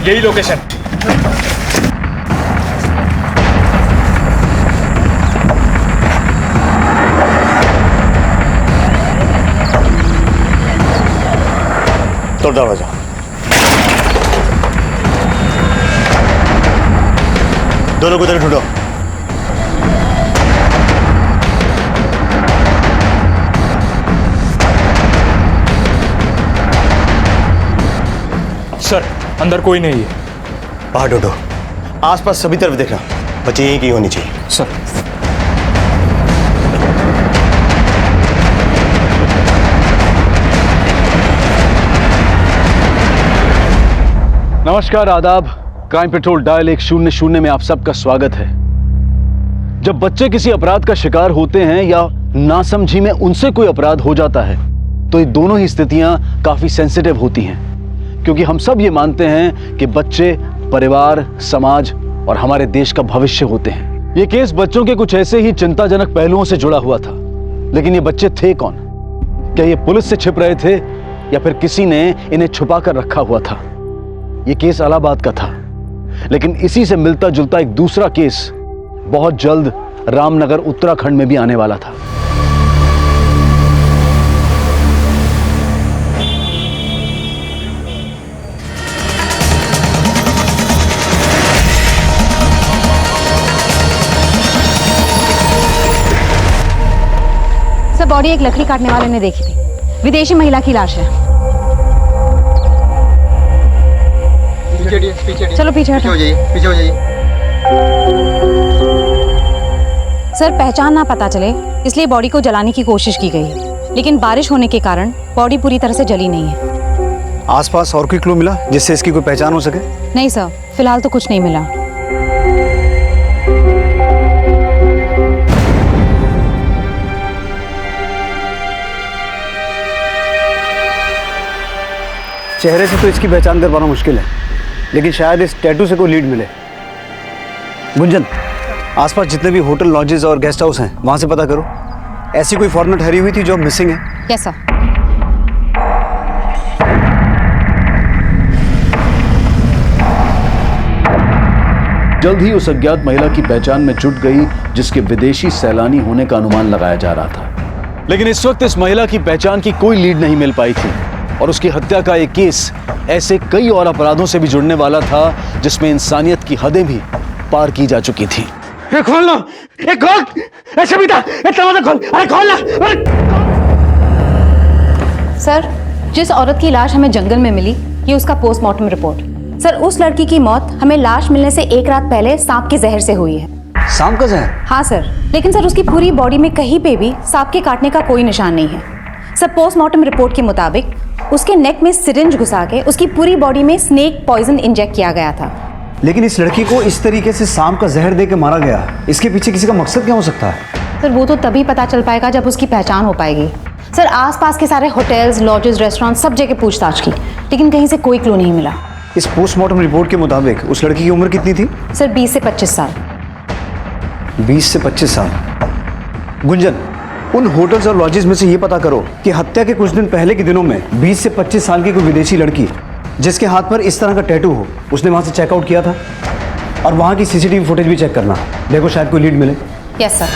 यही लोकेशन। तो दरवाजा। दोनों को इधर ढूंढो। सर अंदर कोई नहीं है। बाहर ढूंढो, आसपास सभी तरफ देखना, बच्चे यहीं की होनी चाहिए। सर नमस्कार, आदाब। क्राइम पेट्रोल डायल 100 में आप सबका स्वागत है। जब बच्चे किसी अपराध का शिकार होते हैं या नासमझी में उनसे कोई अपराध हो जाता है तो ये दोनों ही स्थितियां काफी सेंसिटिव होती हैं, क्योंकि हम सब ये मानते हैं कि बच्चे परिवार, समाज और हमारे देश का भविष्य होते हैं। ये केस बच्चों के कुछ ऐसे ही चिंताजनक पहलुओं से जुड़ा हुआ था, लेकिन ये बच्चे थे कौन? क्या ये पुलिस से छिप रहे थे या फिर किसी ने इन्हें छुपा कर रखा हुआ था? ये केस इलाहाबाद का था, लेकिन इसी से मिलता जुलता एक दूसरा केस बहुत जल्द रामनगर उत्तराखंड में भी आने वाला था। सर, बॉडी एक लकड़ी काटने वाले ने देखी थी। विदेशी महिला की लाश है। चलो पीछे हो जाइए, पीछे हो जाइए। सर, पहचान ना पता चले इसलिए बॉडी को जलाने की कोशिश की गई है, लेकिन बारिश होने के कारण बॉडी पूरी तरह से जली नहीं है। आसपास और कोई क्लू मिला जिससे इसकी कोई पहचान हो सके? नहीं सर, फिलहाल तो कुछ नहीं मिला। चेहरे से तो इसकी पहचान कर पाना मुश्किल है, लेकिन शायद इस टैटू से कोई लीड मिले। गुंजन, आसपास जितने भी होटल, लॉजेस और गेस्ट हाउस हैं वहां से पता करो। ऐसी कोई फॉर्मेट ठहरी हुई थी जो मिसिंग है? Yes sir. जल्द ही उस अज्ञात महिला की पहचान में जुट गई जिसके विदेशी सैलानी होने का अनुमान लगाया जा रहा था, लेकिन इस वक्त इस महिला की पहचान की कोई लीड नहीं मिल पाई थी और उसकी हत्या का एक केस ऐसे कई और अपराधों से भी जुड़ने वाला था जिसमें इंसानियत की हदें भी पार की जा चुकी थी। खोल लो, खोल, सविता, दरवाजा खोल, अरे खोल ना, अरे। सर, जिस औरत की लाश हमें जंगल में मिली, ये उसका पोस्टमार्टम रिपोर्ट। सर, उस लड़की की मौत हमें लाश मिलने से एक रात पहले सांप के जहर से हुई है। सांप का जहर? हाँ सर, लेकिन सर उसकी पूरी बॉडी में कहीं पे भी सांप के काटने का कोई निशान नहीं है। सर, पोस्टमार्टम रिपोर्ट के मुताबिक उसके नेक में सिरिंज घुसा के उसकी पूरी बॉडी में स्नेक पॉइजन इंजेक्ट किया गया था। लेकिन इस लड़की को इस तरीके से सांप का जहर देकर मारा गया, इसके पीछे किसी का मकसद क्या हो सकता है? सर, वो तो तभी पता चल पाएगा जब उसकी पहचान हो पाएगी। सर, आसपास के सारे होटल्स, लॉजेस, रेस्टोरेंट सब जगह पूछताछ की, लेकिन कहीं से कोई क्लू नहीं मिला। इस पोस्टमार्टम रिपोर्ट के मुताबिक उस लड़की की उम्र कितनी थी? सर, 20 से 25 साल। 20 से 25 साल। गुंजन, उन होटल्स और लॉजेस में से ये पता करो कि हत्या के कुछ दिन पहले के दिनों में 20 से 25 साल की कोई विदेशी लड़की जिसके हाथ पर इस तरह का टैटू हो, उसने वहां से चेकआउट किया था। और वहां की सीसीटीवी फुटेज भी चेक करना, देखो शायद कोई लीड मिले। Yes sir.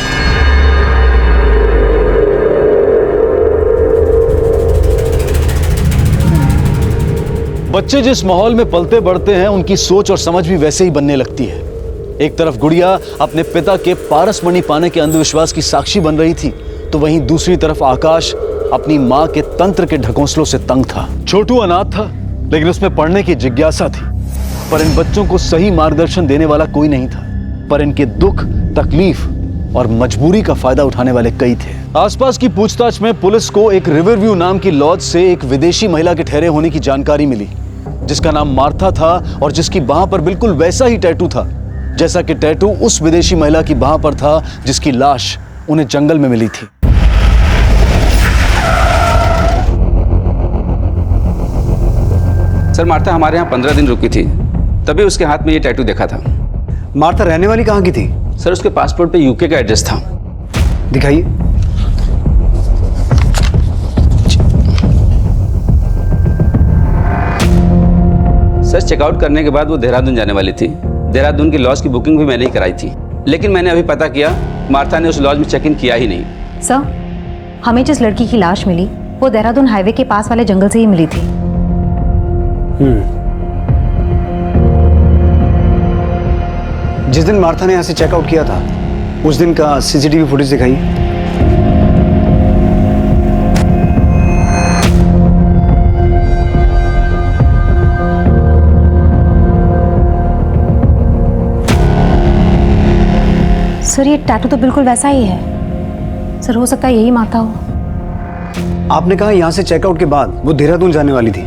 बच्चे जिस माहौल में पलते बढ़ते हैं उनकी सोच और समझ भी वैसे ही बनने लगती है। एक तरफ गुड़िया अपने पिता के पारसमणि पाने के अंधविश्वास की साक्षी बन रही थी, तो वहीं दूसरी तरफ आकाश अपनी मां के तंत्र के ढकोसलों से तंग था। छोटू अनाथ था, लेकिन उसमें पढ़ने की जिज्ञासा थी, पर इन बच्चों को सही मार्गदर्शन देने वाला कोई नहीं था। पर इनके दुख, तकलीफ और मजबूरी का फायदा उठाने वाले कई थे। आसपास की पूछताछ में पुलिस को एक रिवरव्यू नाम की लॉज से एक विदेशी महिला के ठहरे होने की जानकारी मिली, जिसका नाम मार्था था और जिसकी बाह पर बिल्कुल वैसा ही टैटू था जैसा कि टैटू उस विदेशी महिला की बाह पर था जिसकी लाश उन्हें जंगल में मिली थी। सर, मार्था हमारे यहाँ 15 दिन रुकी थी, तभी उसके हाथ में ये टैटू देखा था। मार्था रहने वाली कहाँ की थी? सर, उसके पासपोर्ट पे यूके का एड्रेस था। दिखाइए। सर, सर चेकआउट करने के बाद वो देहरादून जाने वाली थी। देहरादून की लॉज की बुकिंग भी मैंने ही कराई थी, लेकिन मैंने अभी पता किया मार्था ने उस लॉज में चेक इन किया ही नहीं। सर, हमें जिस लड़की की लाश मिली वो देहरादून हाईवे के पास वाले जंगल से ही मिली थी। जिस दिन मार्था ने यहाँ से चेकआउट किया था उस दिन का सीसीटीवी फुटेज दिखाइए। सर, ये टैटू तो बिल्कुल वैसा ही है। सर, हो सकता है यही मार्था हो। आपने कहा यहाँ से चेकआउट के बाद वो देहरादून जाने वाली थी,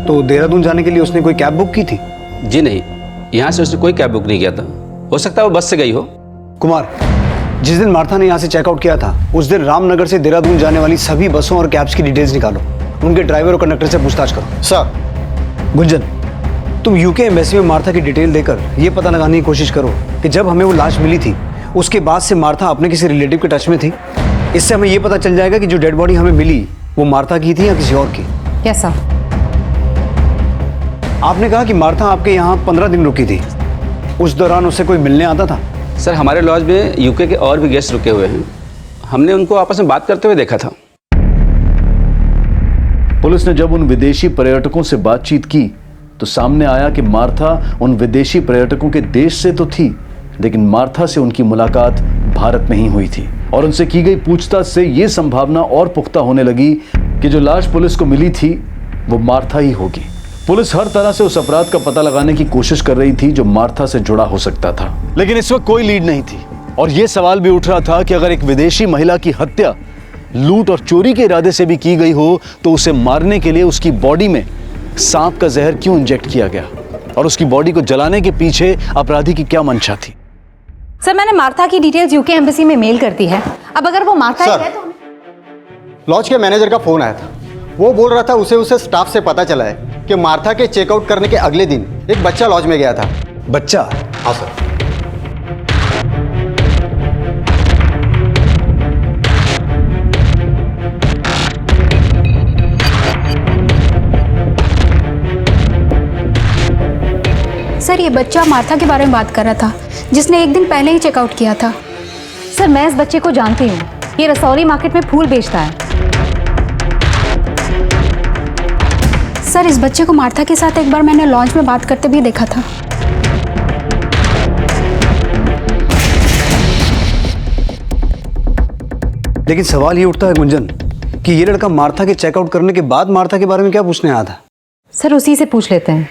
तो देहरादून जाने के लिए उसने कोई कैब बुक की थी? जी नहीं, यहाँ से उसने कोई कैब बुक नहीं किया था। हो सकता है वो बस से गई हो। कुमार, जिस दिन मार्था ने यहाँ से चेकआउट किया था उस दिन रामनगर से देहरादून जाने वाली सभी बसों और कैब्स की डिटेल्स निकालो, उनके ड्राइवर और कंडक्टर से पूछताछ करो। सर। गुंजन, तुम यूके एम्बेसी में मार्था की डिटेल देकर ये पता लगाने की कोशिश करो कि जब हमें वो लाश मिली थी उसके बाद से मार्था अपने किसी रिलेटिव के टच में थी। इससे हमें ये पता चल जाएगा कि जो डेड बॉडी हमें मिली वो मार्था की थी या किसी और की। Yes sir. आपने कहा कि मार्था आपके यहाँ 15 दिन रुकी थी, उस दौरान उससे कोई मिलने आता था? सर, हमारे लॉज में यूके के और भी गेस्ट रुके हुए हैं, हमने उनको आपस में बात करते हुए देखा था। पुलिस ने जब उन विदेशी पर्यटकों से बातचीत की तो सामने आया कि मार्था उन विदेशी पर्यटकों के देश से तो थी, लेकिन मार्था से उनकी मुलाकात भारत में ही हुई थी। और उनसे की गई पूछताछ से यह संभावना और पुख्ता होने लगी कि जो लाश पुलिस को मिली थी वो मार्था ही होगी। पुलिस हर तरह से उस अपराध का पता लगाने की कोशिश कर रही थी जो मार्था से जुड़ा हो सकता था, लेकिन इस वक्त कोई लीड नहीं थी। और यह सवाल भी उठ रहा था कि अगर एक विदेशी महिला की हत्या लूट और चोरी के इरादे से भी की गई हो तो उसे मारने के लिए उसकी बॉडी में सांप का जहर क्यों इंजेक्ट किया गया, और उसकी बॉडी को जलाने के पीछे अपराधी की क्या मंशा थी। सर, मैंने मार्था की डिटेल्स यूके एम्बेसी में मेल कर दी है। अब अगर वो मार्था ही है तो लॉज के मैनेजर का फोन आया था, वो बोल रहा था उसे स्टाफ से पता चला है कि मार्था के चेकआउट करने के अगले दिन एक बच्चा लॉज में गया था। बच्चा? हाँ सर। सर, ये बच्चा मार्था के बारे में बात कर रहा था जिसने एक दिन पहले ही चेकआउट किया था। सर, मैं इस बच्चे को जानती हूँ, ये रसौली मार्केट में फूल बेचता है। सर, इस बच्चे को मार्था के साथ एक बार मैंने लॉन्च में बात करते भी देखा था। लेकिन सवाल ये उठता है गुंजन कि ये लड़का मार्था के चेकआउट करने के बाद मार्था के बारे में क्या पूछने आया था? सर, उसी से पूछ लेते हैं।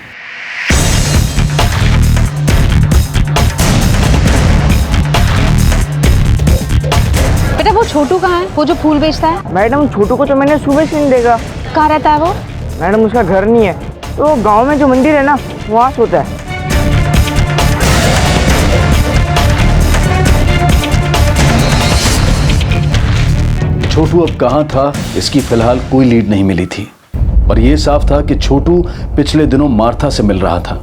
बेटा, वो छोटू कहाँ है, वो जो फूल बेचता है? मैडम, छोटू को तो मैंने सुबह से नहीं देखा। कहाँ रहता है वो? मैडम, उसका घर नहीं है, तो गांव में जो मंदिर है ना वहाँ सोता है। छोटू अब कहां था इसकी फिलहाल कोई लीड नहीं मिली थी, और यह साफ था कि छोटू पिछले दिनों मार्था से मिल रहा था।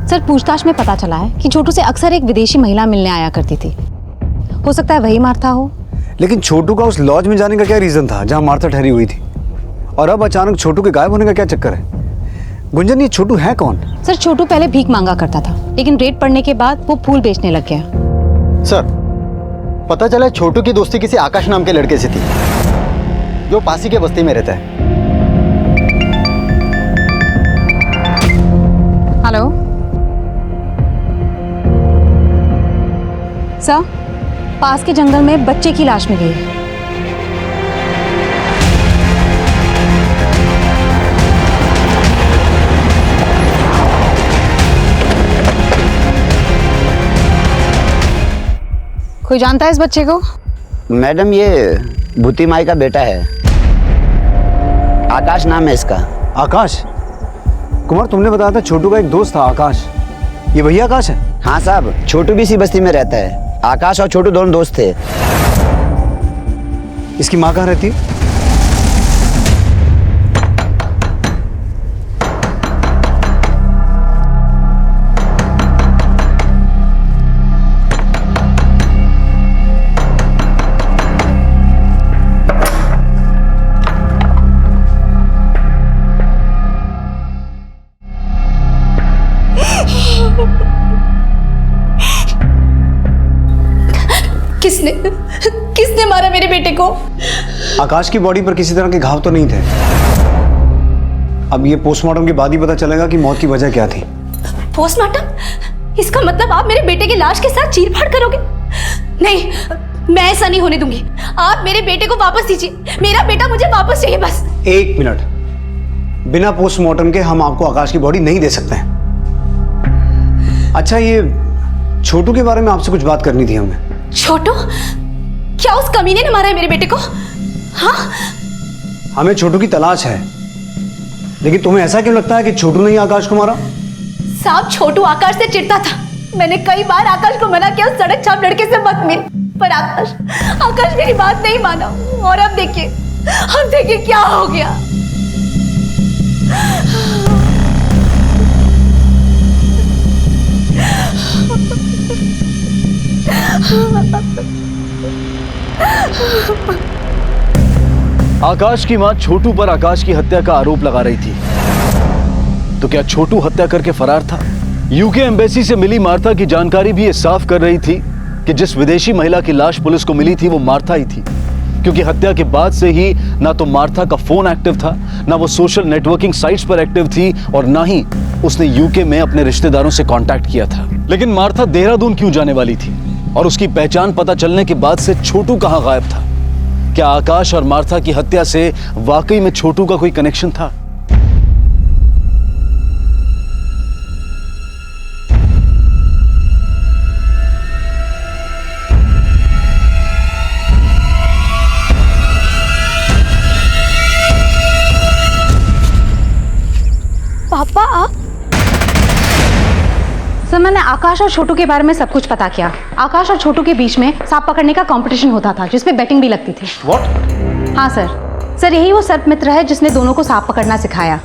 सर, पूछताछ में पता चला है कि छोटू से अक्सर एक विदेशी महिला मिलने आया करती थी। हो सकता है वही मार्था हो। लेकिन छोटू का उस लॉज में जाने का क्या रीजन था जहां मार्था ठहरी हुई थी, और अब अचानक छोटू के गायब होने का क्या चक्कर है? गुंजन, ये छोटू है कौन? सर, छोटू पहले भीख मांगा करता था, लेकिन रेड पड़ने के बाद वो फूल बेचने लग गया। सर, पता चला छोटू की दोस्ती किसी आकाश नाम के लड़के से थी जो पासी के बस्ती में रहता है। हेलो सर, पास के जंगल में बच्चे की लाश मिली है। कोई जानता है इस बच्चे को? मैडम, ये भूती माई का बेटा है, आकाश नाम है इसका। आकाश? कुमार, तुमने बताया था छोटू का एक दोस्त था आकाश, ये वही आकाश है? हाँ साहब, छोटू भी इसी बस्ती में रहता है। आकाश और छोटू दोनों दोस्त थे। इसकी माँ कहाँ रहती है? किसने मारा मेरे बेटे को? आकाश की बॉडी पर किसी तरह के घाव तो नहीं थे। अब ये पोस्टमार्टम के बाद ही पता चलेगा कि मौत की वजह क्या थी। पोस्टमार्टम? इसका मतलब आप मेरे बेटे की लाश के साथ चीरफाड़ करोगे? नहीं, मैं ऐसा नहीं होने दूंगी। आप मेरे बेटे को वापस दीजिए। मेरा बेटा मुझे वापस चाहिए बस। एक मिनट, बिना पोस्टमार्टम के हम आपको आकाश की बॉडी नहीं दे सकते हैं। अच्छा, ये छोटू के बारे में आपसे कुछ बात करनी थी हमें। छोटू? क्या उस कमीने ने मारा है मेरे बेटे को? हाँ? हमें छोटू की तलाश है, लेकिन तुम्हें ऐसा क्यों लगता है कि छोटू ने ही आकाश को मारा? साहब, छोटू आकाश से चिढ़ता था। मैंने कई बार आकाश को मना किया सड़क छाप लड़के से मत मिल, पर आकाश मेरी बात नहीं माना। और अब देखिए क्या हो गया। आकाश की मां छोटू पर आकाश की हत्या का आरोप लगा रही थी, तो क्या छोटू हत्या करके फरार था? यूके एम्बेसी से मिली मार्था की जानकारी भी ये साफ कर रही थी कि जिस विदेशी महिला की लाश पुलिस को मिली थी वो मार्था ही थी, क्योंकि हत्या के बाद से ही ना तो मार्था का फोन एक्टिव था, ना वो सोशल नेटवर्किंग साइट्स पर एक्टिव थी, और ना ही उसने यूके में अपने रिश्तेदारों से कांटेक्ट किया था। लेकिन मार्था देहरादून क्यों जाने वाली थी, और उसकी पहचान पता चलने के बाद से छोटू कहां गायब था? क्या आकाश और मार्था की हत्या से वाकई में छोटू का कोई कनेक्शन था? पापा आप? सर, मैंने आकाश और छोटू के बारे में सब कुछ पता किया। आकाश और छोटू के बीच में सांप पकड़ने का कंपटीशन होता था, जिसपे बेटिंग भी लगती थी। What? हाँ सर, यही वो सर्प मित्र है जिसने दोनों को सांप पकड़ना सिखाया,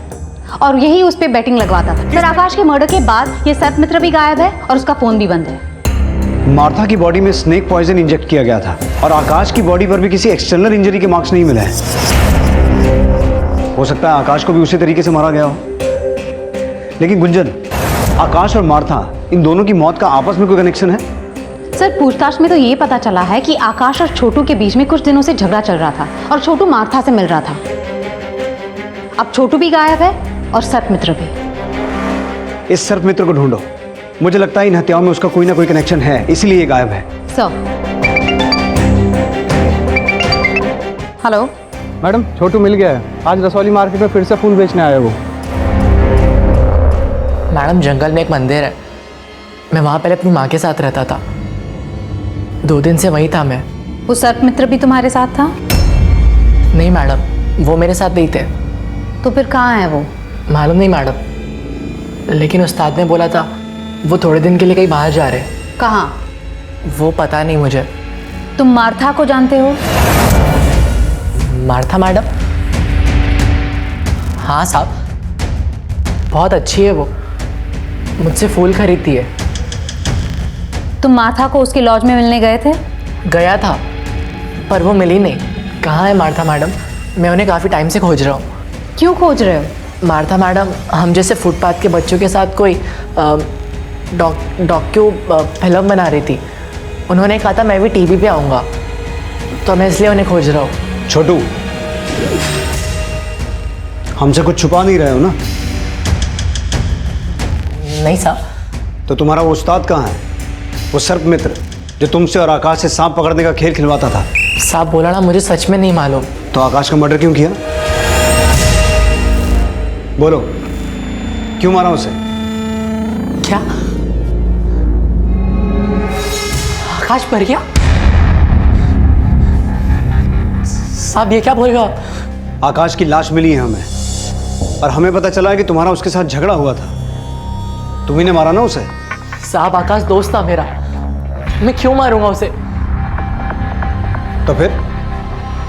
और यही उस पे बेटिंग लगवाता था। सर, आकाश के मर्डर के बाद ये सर्प मित्र भी गायब है और उसका फोन भी बंद है। मार्था की बॉडी में स्नेक पॉइजन इंजेक्ट किया गया था, और आकाश की बॉडी पर भी किसी एक्सटर्नल इंजरी के मार्क्स नहीं मिले हैं। हो सकता है आकाश को भी उसी तरीके से मारा गया हो। लेकिन गुंजन, आकाश और मार्था, इन दोनों की मौत का आपस में कोई कनेक्शन है? सर, पूछताछ में तो ये पता चला है कि आकाश और छोटू के बीच में कुछ दिनों से झगड़ा चल रहा था, और छोटू मार्था से मिल रहा था। अब छोटू भी गायब है और सर्प मित्र भी। इस सर्प मित्र को ढूंढो। मुझे लगता है इन हत्याओं में उसका कोई ना कोई कनेक्शन है, इसीलिए ये गायब है। सर। हेलो मैडम, छोटू मिल गया है। आज रसौली मार्केट में फिर से फूल बेचने आया वो। मैडम, जंगल में एक मंदिर है, मैं वहाँ पहले अपनी माँ के साथ रहता था। 2 दिन से वहीं था मैं। वो सर्प मित्र भी तुम्हारे साथ था? नहीं मैडम, वो मेरे साथ नहीं थे। तो फिर कहाँ है वो? मालूम नहीं मैडम, लेकिन उस्ताद ने बोला था वो थोड़े दिन के लिए कहीं बाहर जा रहे हैं। कहाँ? वो पता नहीं मुझे। तुम मार्था को जानते हो? Martha madam? हाँ साहब, बहुत अच्छी है वो, मुझसे फूल खरीदती है। तुम मार्था को उसके लॉज में मिलने गए थे? गया था, पर वो मिली नहीं। कहाँ है मार्था मैडम? मैं उन्हें काफ़ी टाइम से खोज रहा हूँ। क्यों खोज रहे हो? मार्था मैडम हम जैसे फुटपाथ के बच्चों के साथ कोई डॉक्यू फिल्म बना रही थी। उन्होंने कहा था मैं भी टीवी पे आऊँगा, तो मैं इसलिए उन्हें खोज रहा हूँ। छोटू, हमसे कुछ छुपा नहीं रहे हो ना? नहीं साहब। तो तुम्हारा वो उस्ताद कहाँ है, वो सर्प मित्र जो तुमसे और आकाश से सांप पकड़ने का खेल खिलवाता था? साहब बोला ना, मुझे सच में नहीं मालूम। तो आकाश का मर्डर क्यों किया? बोलो, क्यों मारा उसे? क्या आकाश मर गया? साहब ये क्या बोल रहे हो? आकाश की लाश मिली है हमें, और हमें पता चला है कि तुम्हारा उसके साथ झगड़ा हुआ था। तुम्ही ने मारा ना उसे? साहब आकाश दोस्त था मेरा, मैं क्यों मारूंगा उसे? तो फिर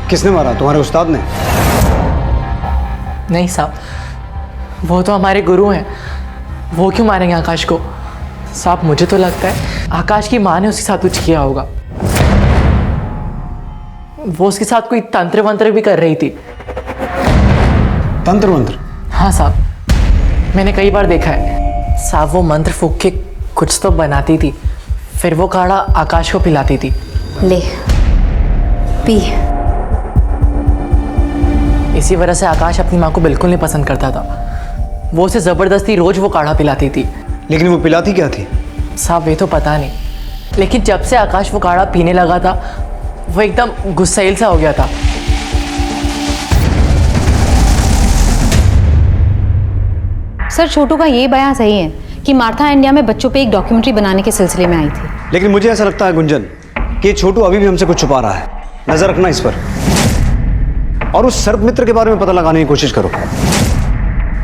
किसने मारा? तुम्हारे उस्ताद ने? नहीं साहब, वो तो हमारे गुरु हैं, वो क्यों मारेंगे आकाश को? साहब मुझे तो लगता है आकाश की माँ ने उसके साथ कुछ किया होगा। वो उसके साथ कोई तंत्र वंत्र भी कर रही थी। तंत्र मंत्र? हाँ साहब, मैंने कई बार देखा है। साहब वो मंत्र फूंक के कुछ तो बनाती थी, फिर वो काढ़ा आकाश को पिलाती थी, ले पी। इसी वजह से आकाश अपनी माँ को बिल्कुल नहीं पसंद करता था। वो उसे ज़बरदस्ती रोज़ वो काढ़ा पिलाती थी। लेकिन वो पिलाती क्या थी? साहब ये तो पता नहीं, लेकिन जब से आकाश वो काढ़ा पीने लगा था वो एकदम गुस्सैल सा हो गया था। सर छोटू का ये बयान सही है कि मार्था इंडिया में बच्चों पे एक डॉक्यूमेंट्री बनाने के सिलसिले में आई थी। लेकिन मुझे ऐसा लगता है गुंजन कि छोटू अभी भी हमसे कुछ छुपा रहा है। नजर रखना इस पर, और उस सर्प मित्र के बारे में पता लगाने की कोशिश करो।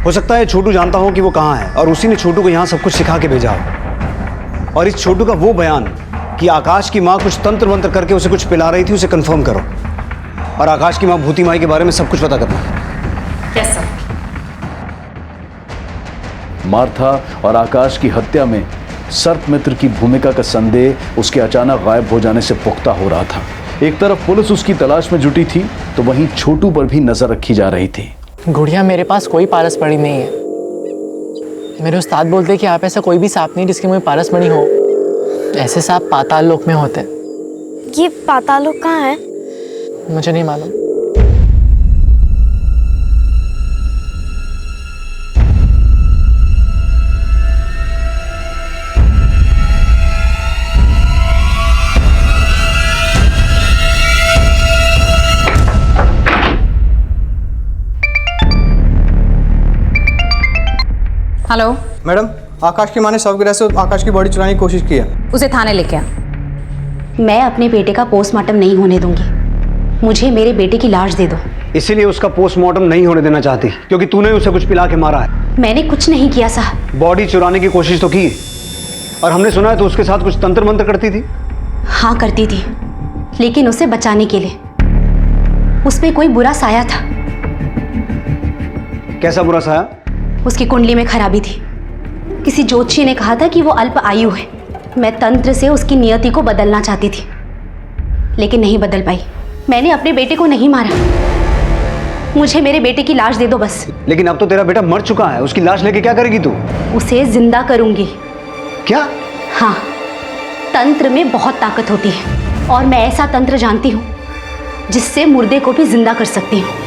हो सकता है छोटू जानता हो कि वो कहाँ है और उसी ने छोटू को यहाँ सब कुछ सिखा के भेजा हो। और इस छोटू का वो बयान कि आकाश की माँ कुछ तंत्र मंत्र करके उसे कुछ पिला रही थी, उसे कंफर्म करो। और आकाश की माँ भूती माई के बारे में सब कुछ पता करना। Yes sir. मार्था और आकाश की हत्या में सर्प मित्र की भूमिका का संदेह उसके अचानक गायब हो जाने से पुख्ता हो रहा था। एक तरफ पुलिस उसकी तलाश में जुटी थी तो वहीं छोटू पर भी नजर रखी जा रही थी। गुड़िया मेरे पास कोई पारस मणि नहीं है। मेरे उस्ताद बोलते हैं कि आप ऐसा कोई भी सांप नहीं जिसके मुंह में पारस मणि हो। ऐसे सांप पाताल लोक में होते हैं। ये पाताल लोक कहाँ है? मुझे नहीं मालूम। हेलो मैडम, आकाश की माँ ने शवगृह से आकाश की बॉडी चुराने की कोशिश की है। उसे थाने लेके आ। मैं अपने बेटे का पोस्टमार्टम नहीं होने दूंगी। मुझे मेरे बेटे की लाश दे दो। इसीलिए उसका पोस्टमार्टम नहीं होने देना चाहती क्योंकि तूने उसे कुछ पिला के मारा है। मैंने कुछ नहीं किया साहब। बॉडी चुराने की कोशिश तो की, और हमने सुना है तो उसके साथ कुछ तंत्र मंत्र करती थी। हाँ करती थी, लेकिन उसे बचाने के लिए। उसमें कोई बुरा साया था। कैसा बुरा साया? उसकी कुंडली में खराबी थी। किसी ज्योतिषी ने कहा था कि वो अल्प आयु है। मैं तंत्र से उसकी नियति को बदलना चाहती थी, लेकिन नहीं बदल पाई। मैंने अपने बेटे को नहीं मारा। मुझे मेरे बेटे की लाश दे दो बस। लेकिन अब तो तेरा बेटा मर चुका है, उसकी लाश लेके क्या करेगी तू? उसे जिंदा करूंगी। क्या? हाँ, तंत्र में बहुत ताकत होती है और मैं ऐसा तंत्र जानती हूँ जिससे मुर्दे को भी जिंदा कर सकती हूँ।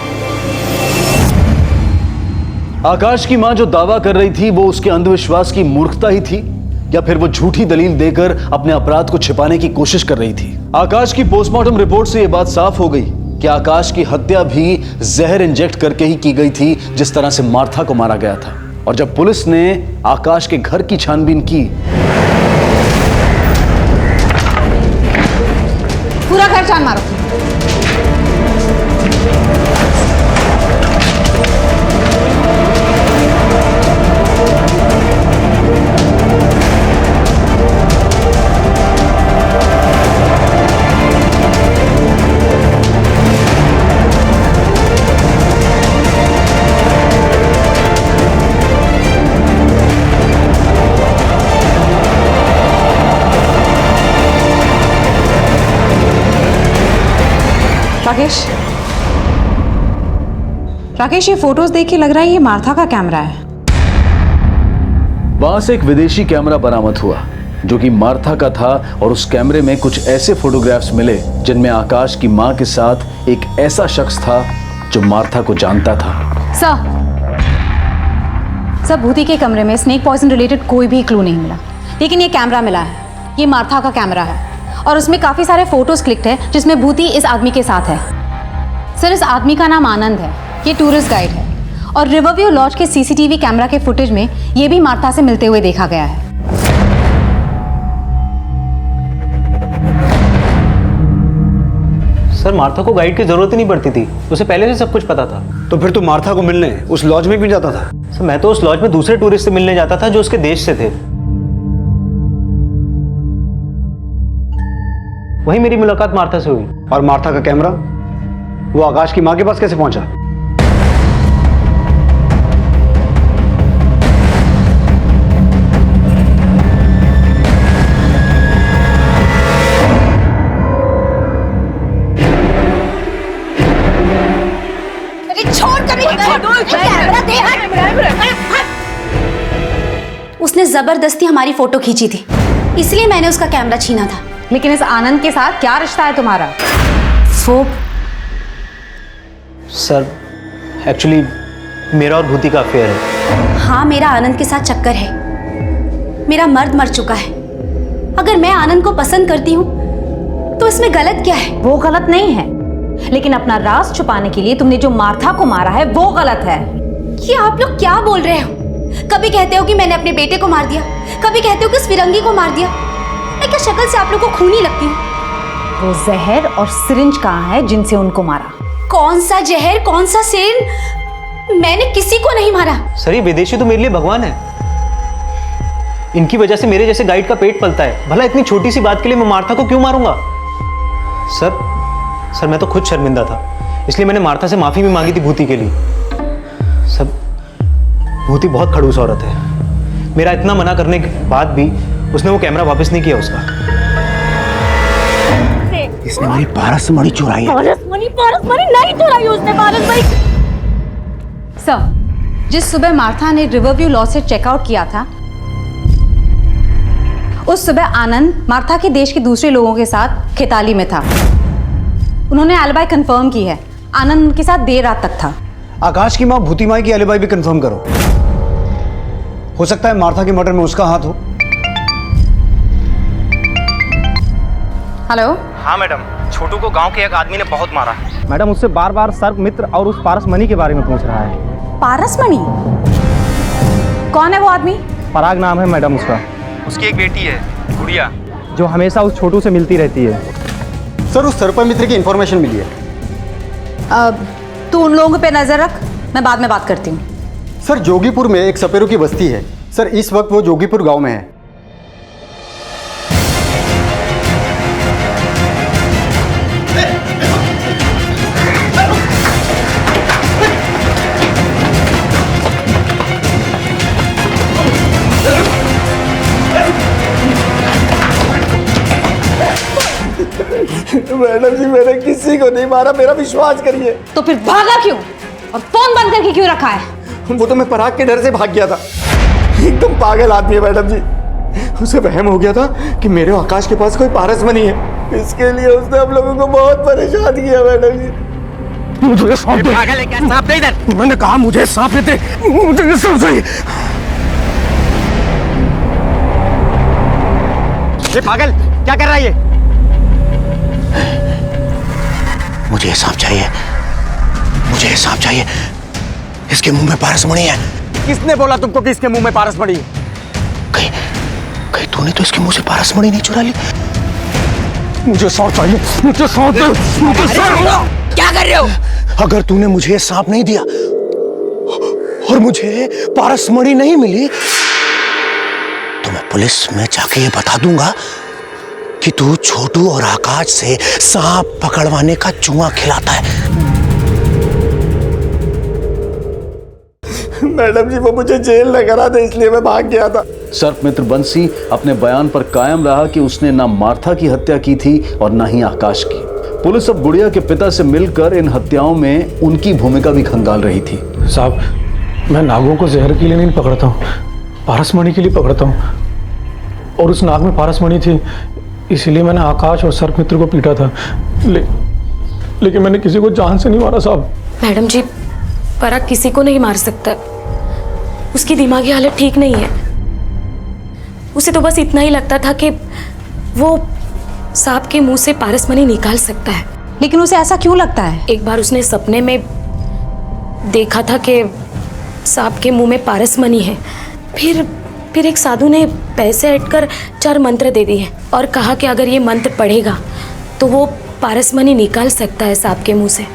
आकाश की मां जो दावा कर रही थी वो उसके अंधविश्वास की मूर्खता ही थी या फिर वो झूठी दलील देकर अपने अपराध को छिपाने की कोशिश कर रही थी? आकाश की पोस्टमार्टम रिपोर्ट से यह बात साफ हो गई कि आकाश की हत्या भी जहर इंजेक्ट करके ही की गई थी, जिस तरह से मार्था को मारा गया था। और जब पुलिस ने आकाश के घर की छानबीन की, पूरा घर छान मारो। राकेश, ये फोटोज देख के लग रहा है ये मार्था का कैमरा है। वहां से एक विदेशी कैमरा बरामद हुआ जो कि मार्था का था और उस कैमरे में कुछ ऐसे फोटोग्राफ्स मिले जिनमें आकाश की मां के साथ एक ऐसा शख्स था जो मार्था को जानता था। सर भूति के कमरे में स्नेक पॉइजन रिलेटेड कोई भी क्लू नहीं मिला, लेकिन ये कैमरा मिला है। ये मार्था का कैमरा है और उसमें काफी सारे फोटोज क्लिक्ड है जिसमें भूति इस आदमी के साथ है। सर इस आदमी का नाम आनंद है। ये टूरिस्ट गाइड है और रिवरव्यू लॉज के सीसीटीवी कैमरा के फुटेज में ये भी मार्था से मिलते हुए देखा गया है। सर मार्था को गाइड की जरूरत ही नहीं पड़ती थी, उसे पहले से सब कुछ पता था। तो फिर तू मार्था को मिलने उस लॉज में क्यों जाता था? सर मैं तो उस लॉज में दूसरे टूरिस्ट से मिलने जाता था जो उसके देश से थे। वहीं मेरी मुलाकात मार्था से हुई। और मार्था का कैमरा वो आकाश की मां के पास कैसे पहुंचा? उसने जबरदस्ती हमारी फोटो खींची थी, इसलिए मैंने उसका कैमरा छीना था। लेकिन इस आनंद के साथ क्या रिश्ता है तुम्हारा? वो सर एक्चुअली मेरा और भूति का अफेयर है। हाँ, मेरा आनंद के साथ चक्कर है। मेरा मर्द मर चुका है। अगर मैं आनंद को पसंद करती हूँ तो इसमें गलत क्या है? वो गलत नहीं है, लेकिन अपना राज छुपाने के लिए तुमने जो मार्था को मारा है वो गलत है। ये आप लोग क्या बोल रहे हो? कभी कहते हो कि मैंने अपने बेटे को मार दिया, कभी कहते हो कि उस फिरंगी को मार दिया। मैं क्या शक्ल से आप लोग को खूनी लगती हूँ? वो जहर और सिरिंज कहाँ है जिनसे उनको मारा? कौन सा जहर, कौन सा सिरिंज? मैंने किसी को नहीं मारा। सर ये विदेशी तो मेरे लिए भगवान है। इनकी वजह से मेरे जैसे गाइड का पेट पलता है। भला इतनी छोटी सी बात के लिए मैं मार्था को क्यों मारूंगा? सर मैं तो खुद शर्मिंदा था, इसलिए मैंने मार्था से माफी भी मांगी थी भूति के लिए। सब भूति बहुत खड़ूस औरत है। मेरा इतना मना करने के बाद भी उसने वो कैमरा वापस नहीं किया उसका। इसने मेरी पारसमणि चुराई है। पारसमणि नहीं चुराई उसने। पारसमणि सर, जिस सुबह मार्था ने रिवरव्यू लॉ से चेकआउट किया था, उस सुबह आनंद मार्था के देश के दूसरे लोगों के साथ खिताली में था। उन्होंने एलिबाई कंफर्म की है। आनंद उनके साथ देर रात तक था। आकाश की माँ भूति माई की एलिबाई भी कंफर्म करो। हो सकता है मार्था के मर्डर में उसका हाथ हो। हेलो। हाँ मैडम, छोटू को गांव के एक आदमी ने बहुत मारा है। मैडम उससे बार बार सर्प मित्र और उस पारसमणि के बारे में पूछ रहा है। पारसमणि? कौन है वो आदमी? पराग नाम है मैडम उसका। उसकी एक बेटी है गुड़िया, जो हमेशा उस छोटू से मिलती रहती है। सर उस सर्प मित्र की इंफॉर्मेशन मिली है। तू उन लोगों पे नजर रख, मैं बाद में बात करती हूँ। सर जोगीपुर में एक सपेरों की बस्ती है। सर इस वक्त वो जोगीपुर गांव में है। मैडम जी मैंने किसी को नहीं मारा, मेरा विश्वास करिए। तो फिर भागा क्यों और फोन बंद करके क्यों रखा है? वो तो मैं पराग के डर से भाग गया था। एकदम पागल आदमी है मैडम जी। उसे वहम हो गया था कि मेरे आकाश के पास कोई पारसमणि है। इसके लिए उसने हम लोगों को बहुत परेशान किया मैडम जी। मुझे सांप दे। पागल है क्या? सांप दे इधर। मैंने कहा मुझे सांप दे। मुझे सांप चाहिए। ये पागल क्या कर रहा है ये? मुझे सांप चाहिए, मुझे सांप चाहिए। इसके मुंह में पारसमणि है। किसने बोला तुमको कि इसके मुंह में पारसमणि है? कहीं तूने तो इसके मुंह से पारसमणि नहीं चुरा ली? मुझे सांप चाहिए, मुझे सांप दे। मुझे सांप। क्या कर रहे हो? अगर तूने मुझे ये सांप नहीं दिया और मुझे पारसमणि नहीं मिली तो मैं पुलिस में जाके ये बता दूंगा कि तू छोटू और आकाश से सांप पकड़वाने का जुआ खिलाता है। मैडम जी वो मुझे जेल न करा दे, इसलिए मैं भाग गया था। सर्प मित्र बंसी अपने बयान पर कायम रहा कि उसने ना मार्था की हत्या की थी और ना ही आकाश की। पुलिस अब गुड़िया के पिता से मिलकर इन हत्याओं में उनकी भूमिका भी खंगाल रही थी। साहब, मैं नागों को जहर के लिए नहीं पकड़ता हूँ, पारसमणि के लिए पकड़ता हूँ। और उस नाग में पारसमणि थी, इसीलिए मैंने आकाश और सर्प मित्र को पीटा था। लेकिन मैंने किसी को जान से नहीं मारा साहब। मैडम जी, पराग किसी को नहीं मार सकता। उसकी दिमागी हालत ठीक नहीं है। उसे तो बस इतना ही लगता था कि वो सांप के मुंह से पारसमणि निकाल सकता है। लेकिन उसे ऐसा क्यों लगता है? एक बार उसने सपने में देखा था कि सांप के मुंह में पारसमणि है। फिर एक साधु ने पैसे ऐंठकर 4 मंत्र दे दिए और कहा कि अगर ये मंत्र पढ़ेगा तो वो पारसमणि निकाल सकता है सांप के मुंह से।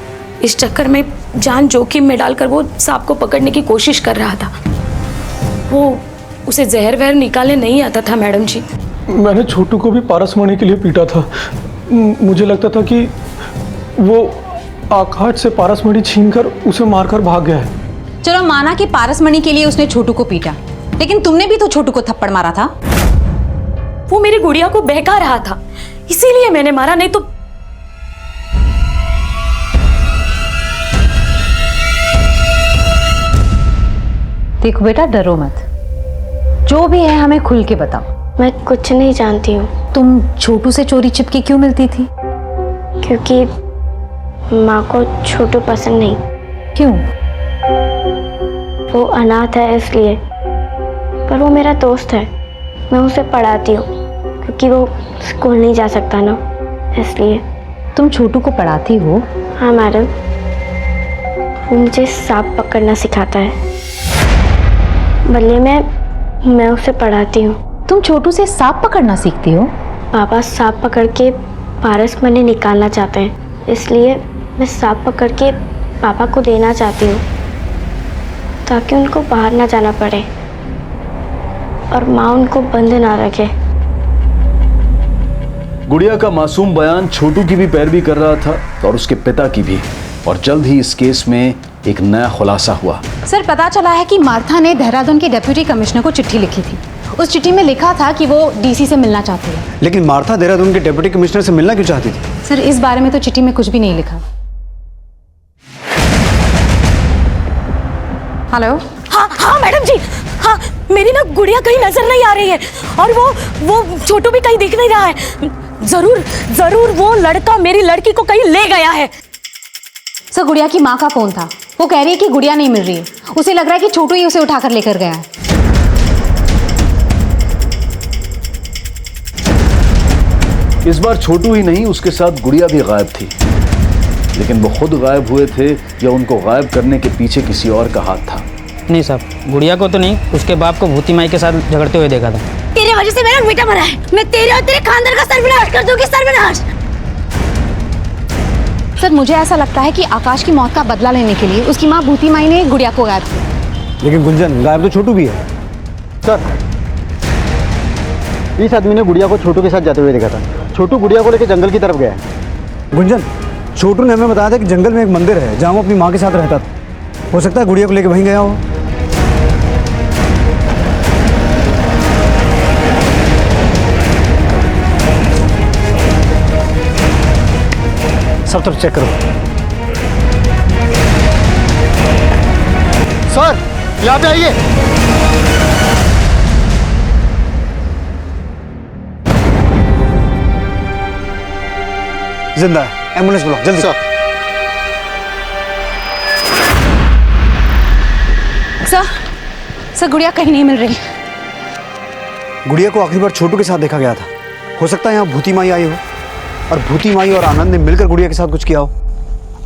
इस चक्कर में जान जोखिम में डालकर वो सांप को पकड़ने की कोशिश कर रहा था। वो उसे जहर वहर निकालने नहीं आता था मैडम जी। मैंने छोटू को भी पारसमणि के लिए पीटा था। मुझे लगता था कि वो आकाश से पारसमणि छीनकर उसे मारकर भाग गया है। चलो माना कि पारसमणि के लिए उसने छोटू को पीटा, लेकिन तुमने भी तो छोटू को थप्पड़ मारा था। वो मेरी गुड़िया को बहका रहा था, इसीलिए मैंने मारा, नहीं तो। देखो बेटा, डरो मत। जो भी है हमें खुल के बताओ। मैं कुछ नहीं जानती हूँ। तुम छोटू से चोरी छिपके क्यों मिलती थी? क्योंकि माँ को छोटू पसंद नहीं। क्यों? वो अनाथ है इसलिए। पर वो मेरा दोस्त है, मैं उसे पढ़ाती हूँ क्योंकि वो स्कूल नहीं जा सकता ना, इसलिए। तुम छोटू को पढ़ाती हो? हाँ मैडम, वो मुझे सांप पकड़ना सिखाता है, बल्ले में मैं उसे पढ़ाती हूँ। तुम छोटू से सांप पकड़ना सीखती हो? पापा सांप पकड़ के पारस मणि निकालना चाहते हैं, इसलिए मैं सांप पकड़ के पापा को देना चाहती हूँ ताकि उनको बाहर ना जाना पड़े और माँ उनको बंद ना रखे। गुड़िया का मासूम बयान छोटू की भी पैरवी कर रहा था और उसके पिता की भी, और जल्द ही इस केस में एक नया खुलासा हुआ। सर, पता चला है कि मार्था ने देहरादून के डिप्टी कमिश्नर को चिट्ठी लिखी थी। उस चिट्ठी में लिखा था कि वो डीसी से मिलना चाहती है। लेकिन मार्था देहरादून के डिप्टी कमिश्नर से मिलना क्यों चाहती थी? सर, इस बारे में तो चिट्ठी में कुछ भी नहीं लिखा। हेलो। हाँ मैडम जी, हाँ मेरी ना गुड़िया कहीं नजर नहीं आ रही है और वो छोटू भी कहीं दिख नहीं रहा है। जरूर वो लड़का मेरी लड़की को कहीं ले गया है। सर, गुड़िया की माँ का फोन था, वो कह रही है कि गुड़िया नहीं मिल रही है। उसे लग रहा है कि छोटू ही उसे उठाकर लेकर गया है। इस बार छोटू ही नहीं, उसके साथ गुड़िया भी गायब थी। लेकिन वो खुद गायब हुए थे या उनको गायब करने के पीछे किसी और का हाथ था? नहीं साहब, गुड़िया को तो नहीं, उसके बाप को भूती माई के साथ झगड़ते हुए देखा था। तेरी वजह से मेरा बेटा मरा है। मैं तेरे और तेरे खानदान का सर्वनाश कर दूंगी, सर्वनाश। सर, मुझे ऐसा लगता है कि आकाश की मौत का बदला लेने के लिए उसकी माँ भूती माई ने गुड़िया को गायब किया। लेकिन गुंजन, गायब तो छोटू भी है। सर, इस आदमी ने गुड़िया को छोटू के साथ जाते हुए देखा था। छोटू गुड़िया को लेकर जंगल की तरफ गया है। गुंजन, छोटू ने हमें बताया था कि जंगल में एक मंदिर है जहाँ वो अपनी माँ के साथ रहता था। हो सकता है गुड़िया को लेकर वहीं गया हो। सब तरफ चेक करो। सर, यहाँ पे आइए। जिंदा है, एम्बुलेंस बुलाओ जल्दी। सर, सर, गुड़िया कहीं नहीं मिल रही। गुड़िया को आखिरी बार छोटू के साथ देखा गया था। हो सकता है यहाँ भूती माई आई हो और भूती माई और आनंद ने मिलकर गुड़िया के साथ कुछ किया हो।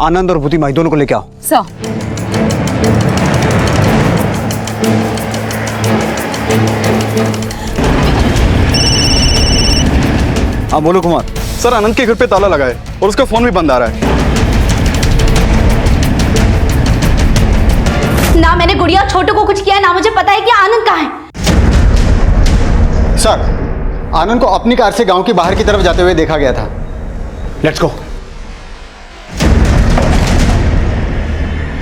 आनंद और भूती माई दोनों को लेके आओ। सर, हाँ बोलो कुमार। सर, आनंद के घर पे ताला लगा है और उसका फोन भी बंद आ रहा है। ना मैंने गुड़िया और छोटू को कुछ किया है, ना मुझे पता है कि आनंद कहाँ है। सर, आनंद को अपनी कार से गांव की बाहर की तरफ जाते हुए देखा गया था। Let's go.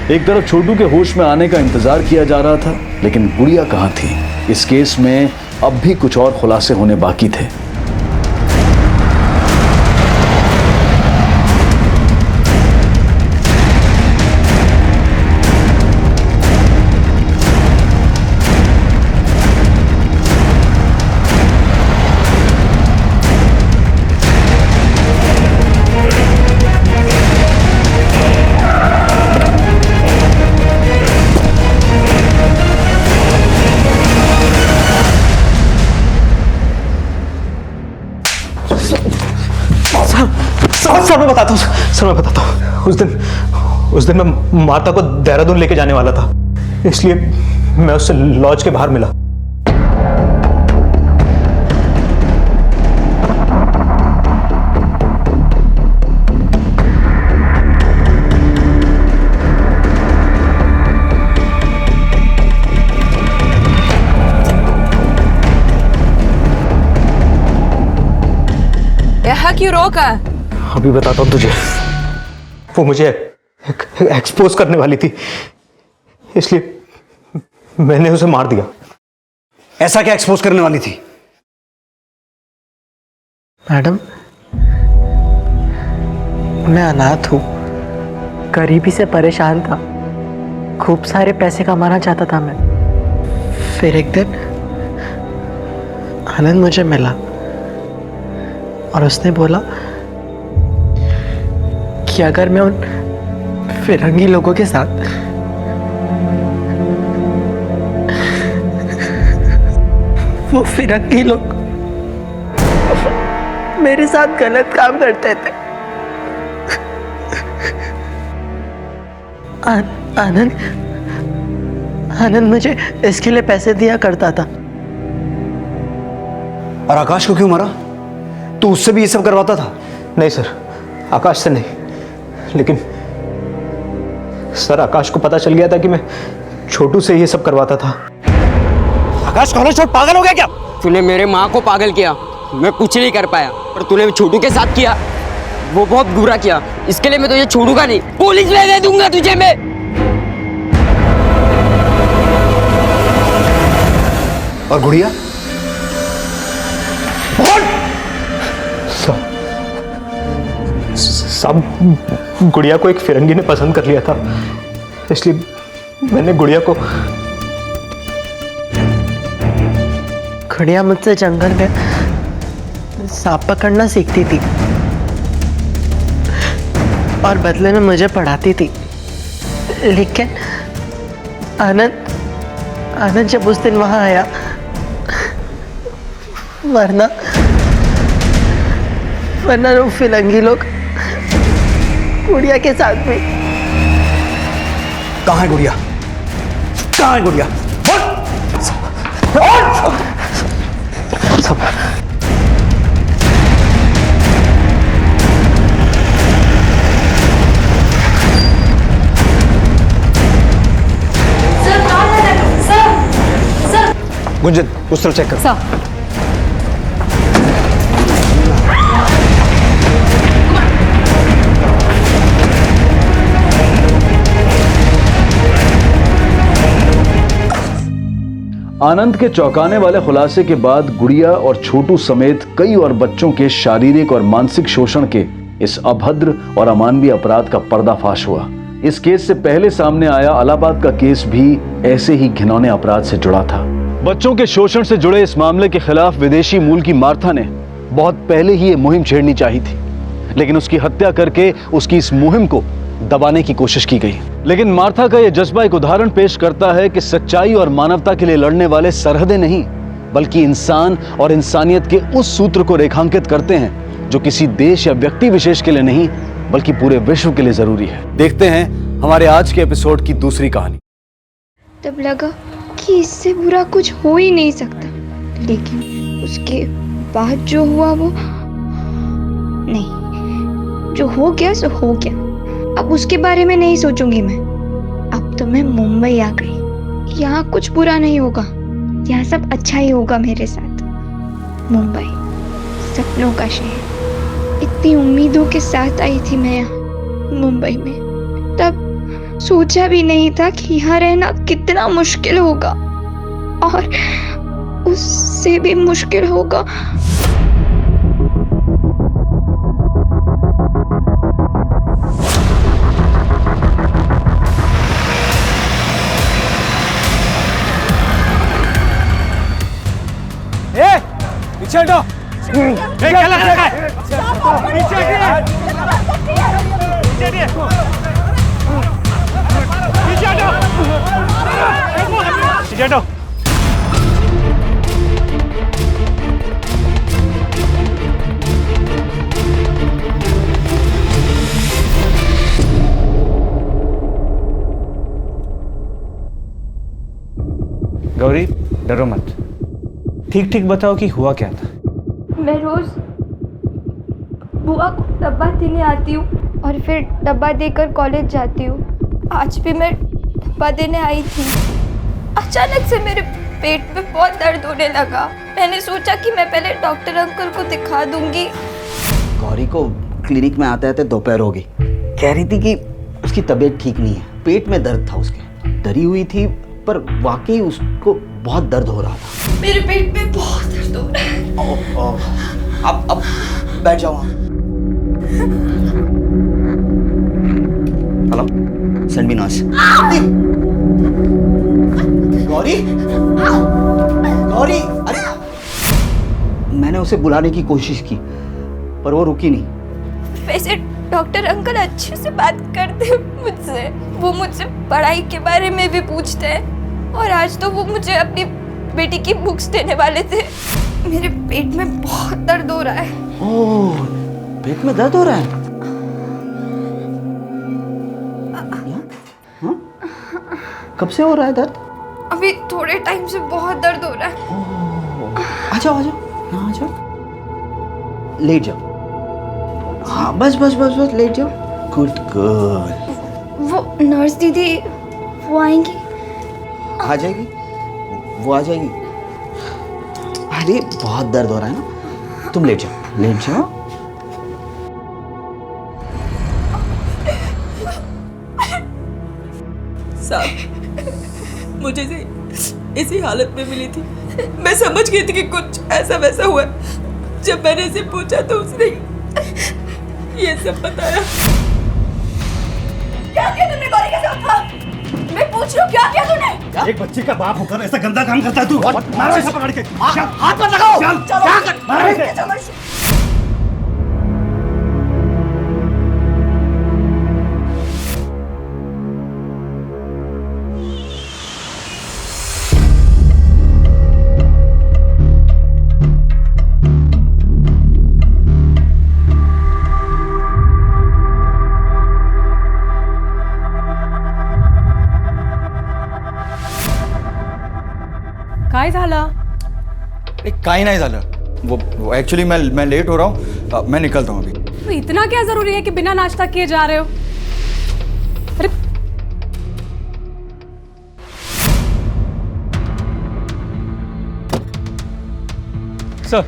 एक तरफ छोटू के होश में आने का इंतजार किया जा रहा था, लेकिन गुड़िया कहाँ थी? इस केस में अब भी कुछ और खुलासे होने बाकी थे। सर मैं बताता हूँ। उस दिन मैं माता को देहरादून लेके जाने वाला था, इसलिए मैं उससे लॉज के बाहर मिला। यहाँ क्यों रोका? अभी बताता हूँ तुझे। वो मुझे एक्सपोज करने वाली थी, इसलिए मैंने उसे मार दिया। ऐसा क्या एक्सपोज करने वाली थी? मैडम, मैं अनाथ हूँ, गरीबी से परेशान था, खूब सारे पैसे कमाना चाहता था मैं। फिर एक दिन आनंद मुझे मिला और उसने बोला कि अगर मैं उन फिरंगी लोगों के साथ वो फिरंगी लोग मेरे साथ गलत काम करते थे, आनंद मुझे इसके लिए पैसे दिया करता था। और आकाश को क्यों मारा? तू उससे भी ये सब करवाता था? नहीं सर, आकाश से नहीं, लेकिन सर आकाश को पता चल गया था कि मैं छोटू से ये सब करवाता था। आकाश कॉलेज छोड़ पागल हो गया क्या? तूने मेरे माँ को पागल किया, मैं कुछ नहीं कर पाया, पर तूने छोटू के साथ किया, वो बहुत बुरा किया। इसके लिए मैं तुझे छोड़ूंगा नहीं, पुलिस में दे दूंगा तुझे मैं। और गुड़िया? साहब, गुड़िया को एक फिरंगी ने पसंद कर लिया था, इसलिए मैंने गुड़िया को। गुड़िया मुझसे जंगल में सांप पकड़ना सीखती थी और बदले में मुझे पढ़ाती थी, लेकिन आनंद जब उस दिन वहां आया, वरना वो फिरंगी लोग गुड़िया के साथ भी। कहाँ है गुड़िया? कहाँ है गुड़िया? गुंजन, उस तरफ चेक कर। सर। आनंद के चौंकाने वाले खुलासे के बाद गुड़िया और छोटू समेत कई और बच्चों के शारीरिक और मानसिक शोषण के इस अभद्र और अमानवीय अपराध का पर्दाफाश हुआ। इस केस से पहले सामने आया इलाहाबाद का केस भी ऐसे ही घिनौने अपराध से जुड़ा था। बच्चों के शोषण से जुड़े इस मामले के खिलाफ विदेशी मूल की मार्था ने बहुत पहले ही ये मुहिम छेड़नी चाहिए थी, लेकिन उसकी हत्या करके उसकी इस मुहिम को दबाने की कोशिश की गई। लेकिन मार्था का यह जज्बा एक उदाहरण पेश करता है कि सच्चाई और मानवता के लिए लड़ने वाले सरहदें नहीं, बल्कि इंसान और इंसानियत के उस सूत्र को रेखांकित करते हैं जो किसी देश या व्यक्ति विशेष के लिए नहीं, बल्कि पूरे विश्व के लिए जरूरी है। देखते हैं हमारे आज के एपिसोड की दूसरी कहानी। तब लगा कि इससे बुरा कुछ हो ही नहीं सकता, लेकिन उसके बाद जो हुआ वो नहीं, जो हो गया सो हो गया। अब उसके बारे में नहीं सोचूंगी मैं। अब तो मैं मुंबई आ गई, यहाँ कुछ बुरा नहीं होगा, यहाँ सब अच्छा ही होगा मेरे साथ। मुंबई सपनों का शहर, इतनी उम्मीदों के साथ आई थी मैं यहाँ मुंबई में। तब सोचा भी नहीं था कि यहाँ रहना कितना मुश्किल होगा, और उससे भी मुश्किल होगा। पीछे हटो। क्या लग रहा है? पीछे हटो। पीछे हटो। गौरी, डरो मत, ठीक ठीक बताओ कि हुआ क्या था। मैं रोज बुआ को डब्बा देने आती हूँ और फिर डब्बा देकर कॉलेज जाती हूँ। आज भी मैं डब्बा देने आई थी। अचानक से मेरे पेट में बहुत दर्द होने लगा। मैंने सोचा कि मैं पहले डॉक्टर अंकल को दिखा दूंगी। गौरी को क्लिनिक में आते आते दोपहर हो गई। कह रही थी कि उसकी तबीयत ठीक नहीं है, पेट में दर्द था उसके। डरी हुई थी, पर वाकई उसको बहुत दर्द हो रहा था। मेरे पेट में बहुत दर्द हो रहा है। अब बैठ जाओ। Hello, send me nurse. Gauri, Gauri, अरे मैंने उसे बुलाने की कोशिश की पर वो रुकी नहीं। वैसे डॉक्टर अंकल अच्छे से बात करते हैं मुझसे, वो मुझसे पढ़ाई के बारे में भी पूछते हैं और आज तो वो मुझे अपनी बेटी की बुक्स देने वाले थे। मेरे पेट में बहुत दर्द हो रहा है। ओह, पेट में दर्द हो रहा है? कब से हो रहा है दर्द? अभी थोड़े टाइम से बहुत दर्द हो रहा है। आ जाओ यहाँ आ जाओ, लेट जाओ। हाँ बस बस बस बस लेट जाओ। Good girl. वो नर्स दीदी वो आएंगी? आ जाएगी, वो आ जाएगी। अरे बहुत दर्द हो रहा है ना, तुम लेट जाओ, लेट जाओ। साहब मुझे इसी हालत में मिली थी, मैं समझ गई थी कि कुछ ऐसा वैसा हुआ। जब मैंने इसे पूछा तो उसने ये सब बताया। क्या किया तुमने गौरी के साथ? हाँ? मैं पूछ रहा हूँ क्या किया तूने? एक बच्ची का बाप होकर ऐसा गंदा काम करता है तू? मारो इसे पकड़ के। हाथ मत लगाओ। क्या कर? मारो इसे। काय झाला? काही नाही झालं, वो एक्चुअली मैं लेट हो रहा हूँ, मैं निकलता हूँ अभी। तो इतना क्या जरूरी है कि बिना नाश्ता किए जा रहे हो? अरे सर,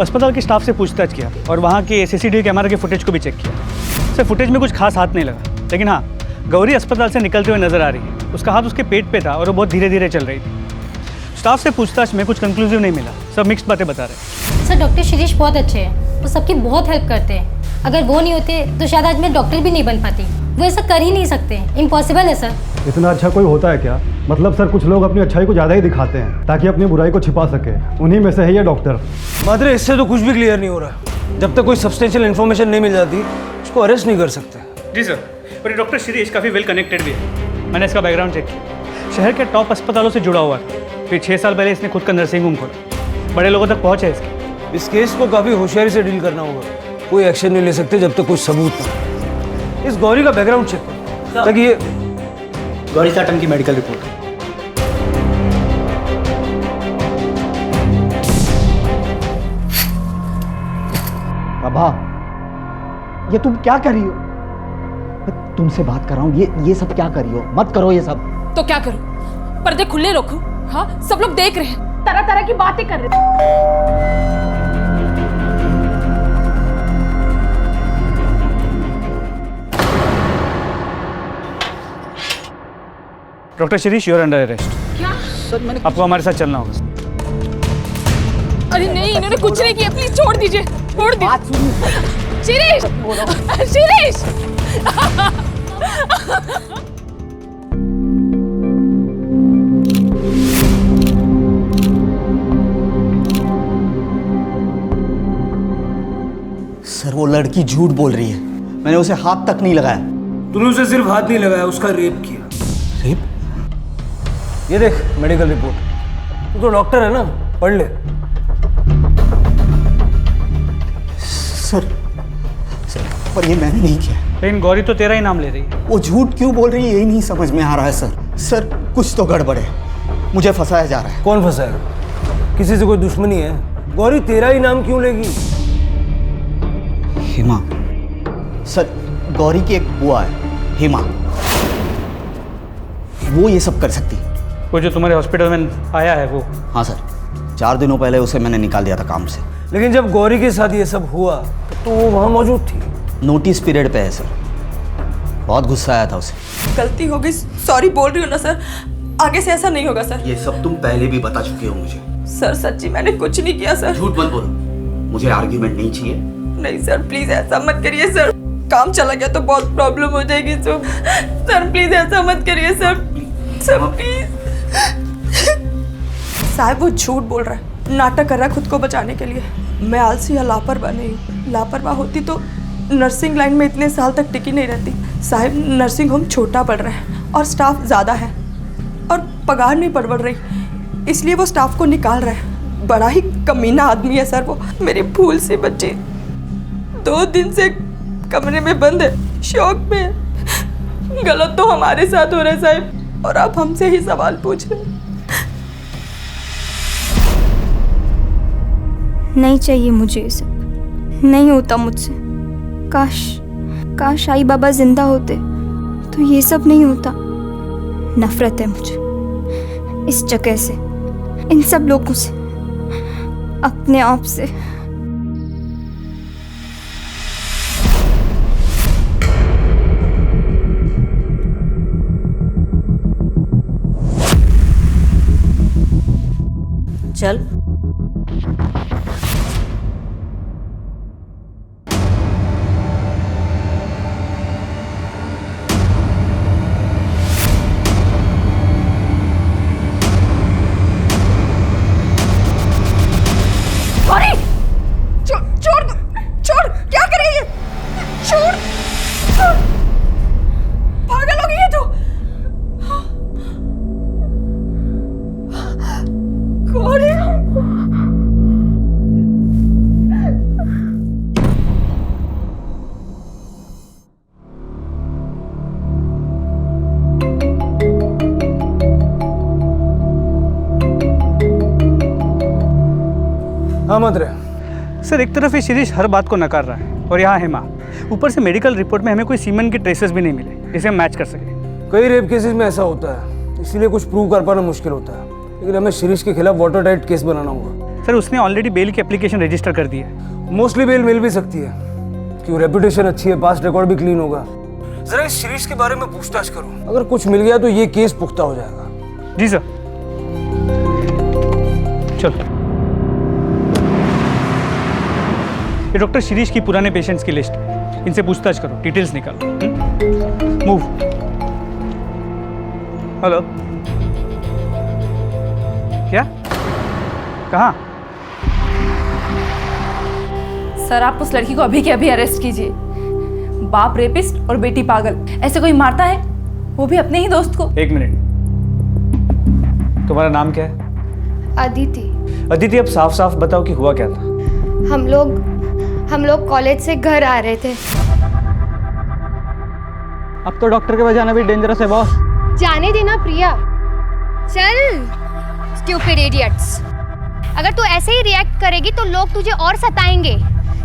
अस्पताल के स्टाफ से पूछताछ किया और वहाँ के सीसीटीवी कैमरा के फुटेज को भी चेक किया। सर फुटेज में कुछ खास हाथ नहीं लगा, लेकिन हाँ गौरी अस्पताल से निकलते हुए नजर आ रही है। उसका हाथ उसके पेट पे था और वो बहुत धीरे धीरे चल रही थी। स्टाफ से पूछताछ में कुछ कंक्लूसिव नहीं मिला, सब मिक्स्ड बातें बता रहे हैं। सर डॉक्टर शिरीष बहुत अच्छे हैं, वो सबकी बहुत हेल्प करते हैं। अगर वो नहीं होते तो शायद आज मैं डॉक्टर भी नहीं बन पाती। वो ऐसा कर ही नहीं सकते, इम्पॉसिबल है सर। इतना अच्छा कोई होता है क्या? मतलब सर कुछ लोग अपनी अच्छाई को ज़्यादा ही दिखाते हैं ताकि अपनी बुराई को छिपा सके। उन्हीं में से है ये डॉक्टर। मात्रे इससे तो कुछ भी क्लियर नहीं हो रहा। जब तक कोई सब्सटेंशियल इन्फॉर्मेशन नहीं मिल जाती उसको अरेस्ट नहीं कर सकते। जी सर, पर ये डॉक्टर शिरीष काफ़ी वेल कनेक्टेड भी है। मैंने इसका बैकग्राउंड चेक किया, शहर के टॉप अस्पतालों से जुड़ा हुआ था। फिर 6 साल पहले इसने खुद का नर्सिंग होम खोला, बड़े लोगों तक पहुँच है इसकी। इस केस को काफ़ी होशियारी से डील करना होगा। कोई एक्शन नहीं ले सकते जब तक कुछ सबूत ना। इस गौरी का बैकग्राउंड चेक करो ताकि ये गौरी साटम की मेडिकल रिपोर्ट। बाबा, ये तुम क्या कर रही हो? मैं तुमसे बात कर रहा हूँ, ये सब क्या कर रही हो? मत करो ये सब। तो क्या करूं? पर्दे खुले रखूं? हाँ, सब लोग देख रहे हैं, तरह तरह की बातें कर रहे हैं। Doctor Shirish, you are under arrest. क्या? सर मैंने आपको हमारे साथ चलना होगा। अरे नहीं, इन्होंने कुछ नहीं किया, प्लीज छोड़ दीजिए, छोड़ दीजिए। शिरीष, शिरीष। सर वो लड़की झूठ बोल रही है, मैंने उसे हाथ तक नहीं लगाया। तूने उसे सिर्फ हाथ नहीं लगाया, उसका रेप किया। रेप? ये देख मेडिकल रिपोर्ट। तू तो डॉक्टर है ना, पढ़ ले। सर पर ये मैंने नहीं किया। लेकिन गौरी तो तेरा ही नाम ले रही है। वो झूठ क्यों बोल रही है यही नहीं समझ में आ रहा है सर। सर कुछ तो गड़बड़ है, मुझे फंसाया जा रहा है। कौन फंसाएगा? किसी से कोई दुश्मनी है? गौरी तेरा ही नाम क्यों लेगी? हिमा। सर गौरी की एक बुआ है हिमा, वो ये सब कर सकती है। वो जो तुम्हारे हॉस्पिटल में आया है वो? हाँ सर, 4 दिनों पहले उसे मैंने निकाल दिया था काम से। लेकिन जब गौरी के साथ ये सब हुआ तो वो वहाँ मौजूद थी। नोटिस पीरियड पे है सर, बहुत गुस्सा आया था उसे। गलती हो गई, सॉरी बोल रही हूँ ना सर, आगे से ऐसा नहीं होगा सर। ये सब तुम पहले भी बता चुके हो मुझे। सर सच्ची मैंने कुछ नहीं किया सर। झूठ मत बोलो, मुझे आर्ग्यूमेंट नहीं चाहिए। नहीं सर प्लीज ऐसा मत करिए सर, काम चला गया तो बहुत प्रॉब्लम हो जाएगी। तो सर प्लीज ऐसा मत करिए सर, सर प्लीज। साहब वो झूठ बोल रहा है, नाटक कर रहा है खुद को बचाने के लिए। मैं आलसी या लापरवाह नहीं हूँ। लापरवाह होती तो नर्सिंग लाइन में इतने साल तक टिकी नहीं रहती। साहिब, नर्सिंग होम छोटा पड़ रहा है और स्टाफ ज़्यादा है और पगार नहीं बढ़ रही, इसलिए वो स्टाफ को निकाल रहा है। बड़ा ही कमीना आदमी है सर वो। मेरी भूल से बच्ची 2 दिन से कमरे में बंद है, शौक में है। गलत तो हमारे साथ हो रहा है साहिब, और आप हमसे ही सवाल पूछ रहे हैं। नहीं चाहिए मुझे ये सब, नहीं होता मुझसे। काश आई बाबा जिंदा होते तो ये सब नहीं होता। नफरत है मुझे इस जगह से, इन सब लोगों से, अपने आप से। चल छोड़, क्या कर रही है? छोड़, पागल हो गई है तू। कौन है? हाँ मंत्र सर, एक तरफ ये शिरीष हर बात को नकार रहा है और यहाँ है माँ। ऊपर से मेडिकल रिपोर्ट में हमें कोई सीमेंट के ट्रेसेस भी नहीं मिले जिसे हम मैच कर सके। कई रेप केसेस में ऐसा होता है, इसीलिए कुछ प्रूव कर पाना मुश्किल होता है। लेकिन हमें शिरीष के खिलाफ वाटर टाइट केस बनाना होगा। सर उसने ऑलरेडी बेल की एप्लीकेशन रजिस्टर कर दी है। मोस्टली बेल मिल भी सकती है क्यों, रेपुटेशन अच्छी है, पास्ट रिकॉर्ड भी क्लीन होगा। जरा इस शिरीष के बारे में पूछताछ करो, अगर कुछ मिल गया तो ये केस पुख्ता हो जाएगा। जी सर। चलो, ये डॉक्टर शिरीष की पुराने पेशेंट्स की लिस्ट, इनसे पूछताछ करो, डिटेल्स निकालो। मूव। हेलो, क्या? कहाँ? सर आप उस लड़की को अभी के अभी अरेस्ट कीजिए। बाप रेपिस्ट और बेटी पागल, ऐसे कोई मारता है? वो भी अपने ही दोस्त को। एक मिनट, तुम्हारा नाम क्या है? अदिति। अदिति, अब साफ साफ बताओ कि हुआ क्या था। हम लोग कॉलेज से घर आ रहे थे। अब तो डॉक्टर के पास जाना भी डेंजरस है बॉस। जाने देना प्रिया। चल स्टूपिड इडियट्स, अगर तू ऐसे ही रिएक्ट करेगी तो लोग तुझे और सताएंगे।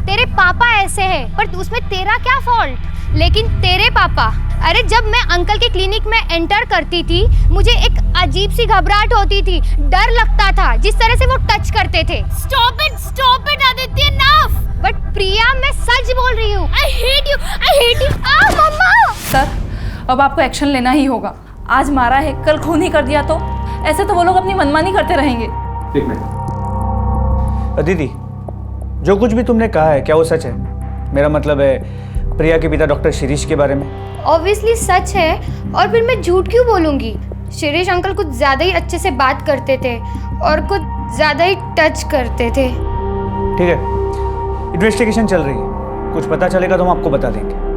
तेरे पापा ऐसे हैं, पर उसमें तेरा क्या फॉल्ट? लेकिन तेरे पापा, अरे जब मैं अंकल के क्लिनिक में एंटर करती थी मुझे एक अजीब सी घबराहट होती थी, डर लगता था जिस तरह से वो टच करते थे। Stop it Aditya, enough. But Priya मैं सच बोल रही हूँ। I hate you. आ मम्मा। सर अब आपको एक्शन लेना ही होगा। आज मारा है, कल खून ही कर दिया तो ऐसे तो वो लोग अपनी मनमानी करते रहेंगे। एक मिनट। अदिति, जो कुछ भी तुमने कहा है क्या वो सच है? मेरा मतलब है प्रिया के पिता डॉक्टर शिरीष के बारे में। ऑब्वियसली सच है, और फिर मैं झूठ क्यों बोलूंगी? शिरीष अंकल कुछ ज्यादा ही अच्छे से बात करते थे और कुछ ज्यादा ही टच करते थे। ठीक है, इन्वेस्टिगेशन चल रही है, कुछ पता चलेगा तो हम आपको बता देंगे।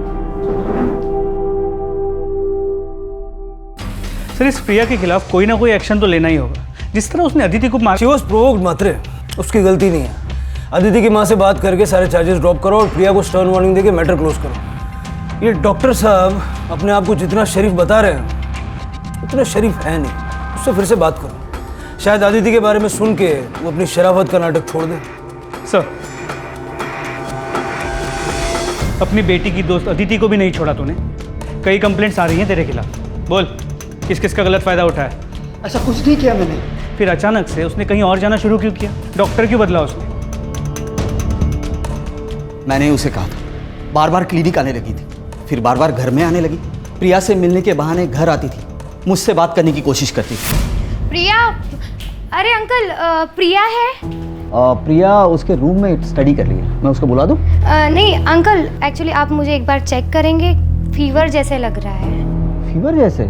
सर इस प्रिया के खिलाफ कोई ना कोई एक्शन तो लेना ही होगा। जिस तरह उसने अदिति को मार। शी वाज प्रोवोक्ड मात्रे, उसकी गलती नहीं है। अदिति की माँ से बात करके सारे चार्जेस ड्रॉप करो और प्रिया को स्टर्न वार्निंग देके मैटर क्लोज करो। ये डॉक्टर साहब अपने आप को जितना शरीफ बता रहे हैं उतना शरीफ है नहीं। उससे फिर से बात करो, शायद अदिति के बारे में सुन के वो अपनी शराफत का नाटक छोड़ दे। सर अपनी बेटी की दोस्त अदिति को भी नहीं छोड़ा तूने। कई कंप्लेंट्स आ रही हैं तेरे खिलाफ, बोल किस किस का गलत फायदा उठाया? ऐसा कुछ नहीं किया मैंने। फिर अचानक से उसने कहीं और जाना शुरू क्यों किया? डॉक्टर क्यों बदला उसने? मैंने उसे कहा था, बार बार क्लिनिक आने लगी थी, फिर बार बार घर में आने लगी। प्रिया से मिलने के बहाने घर आती थी, मुझसे बात करने की कोशिश करती थी। प्रिया, अरे अंकल प्रिया है? प्रिया उसके रूम में स्टडी कर रही है, मैं उसको बुला दूं? नहीं अंकल, एक्चुअली आप मुझे एक बार चेक करेंगे, फीवर जैसे लग रहा है। फीवर जैसे?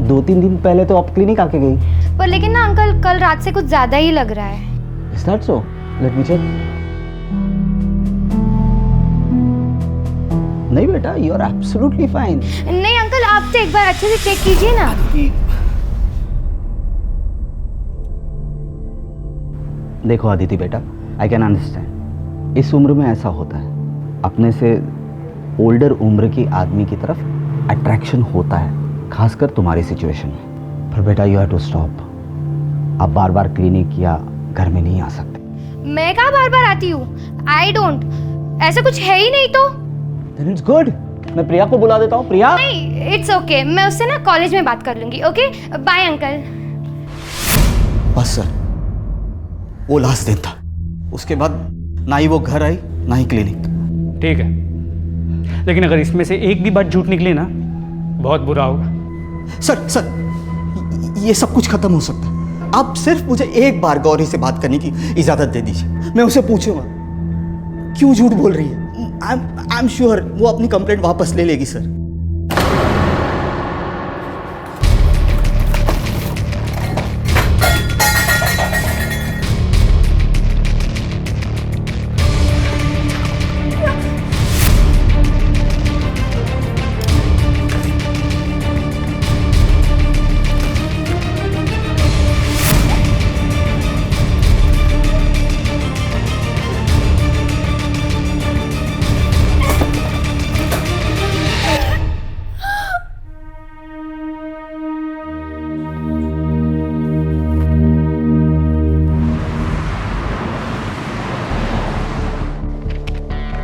2-3 दिन पहले तो आप क्लिनिक आके गई। पर लेकिन ना अंकल, कल रात से कुछ ज़्यादा ही लग रहा है। Is that so? Let me check. नहीं बेटा, you are absolutely fine. नहीं अंकल, आप तो एक बार अच्छे से चेक कीजिए ना। देखो अदिति बेटा, आई कैन अंडरस्टैंड, इस उम्र में ऐसा होता है, अपने से ओल्डर उम्र की आदमी की तरफ अट्रैक्शन होता है, खासकर तुम्हारी सिचुएशन में। पर बेटा यू हैव टू स्टॉप, आप बार बार क्लिनिक या घर में नहीं आ सकते। मैं कहाँ बार बार आती हूँ? आई डोंट, ऐसा कुछ है ही नहीं तो। Then it's good. मैं प्रिया को बुला देता हूँ। प्रिया नहीं, इट्स ओके, मैं उससे ना कॉलेज में बात कर लूंगी। Okay, bye uncle. बस सर, वो लास्ट दिन था, उसके बाद ना ही वो घर आई ना ही क्लिनिक। ठीक है, लेकिन अगर इसमें से एक भी बात झूठ निकली ना, बहुत बुरा होगा। सर, ये सब कुछ खत्म हो सकता है। आप सिर्फ मुझे एक बार गौरी से बात करने की इजाजत दे दीजिए, मैं उसे पूछूंगा क्यों झूठ बोल रही है। आई एम श्योर वो अपनी कंप्लेंट वापस ले लेगी सर।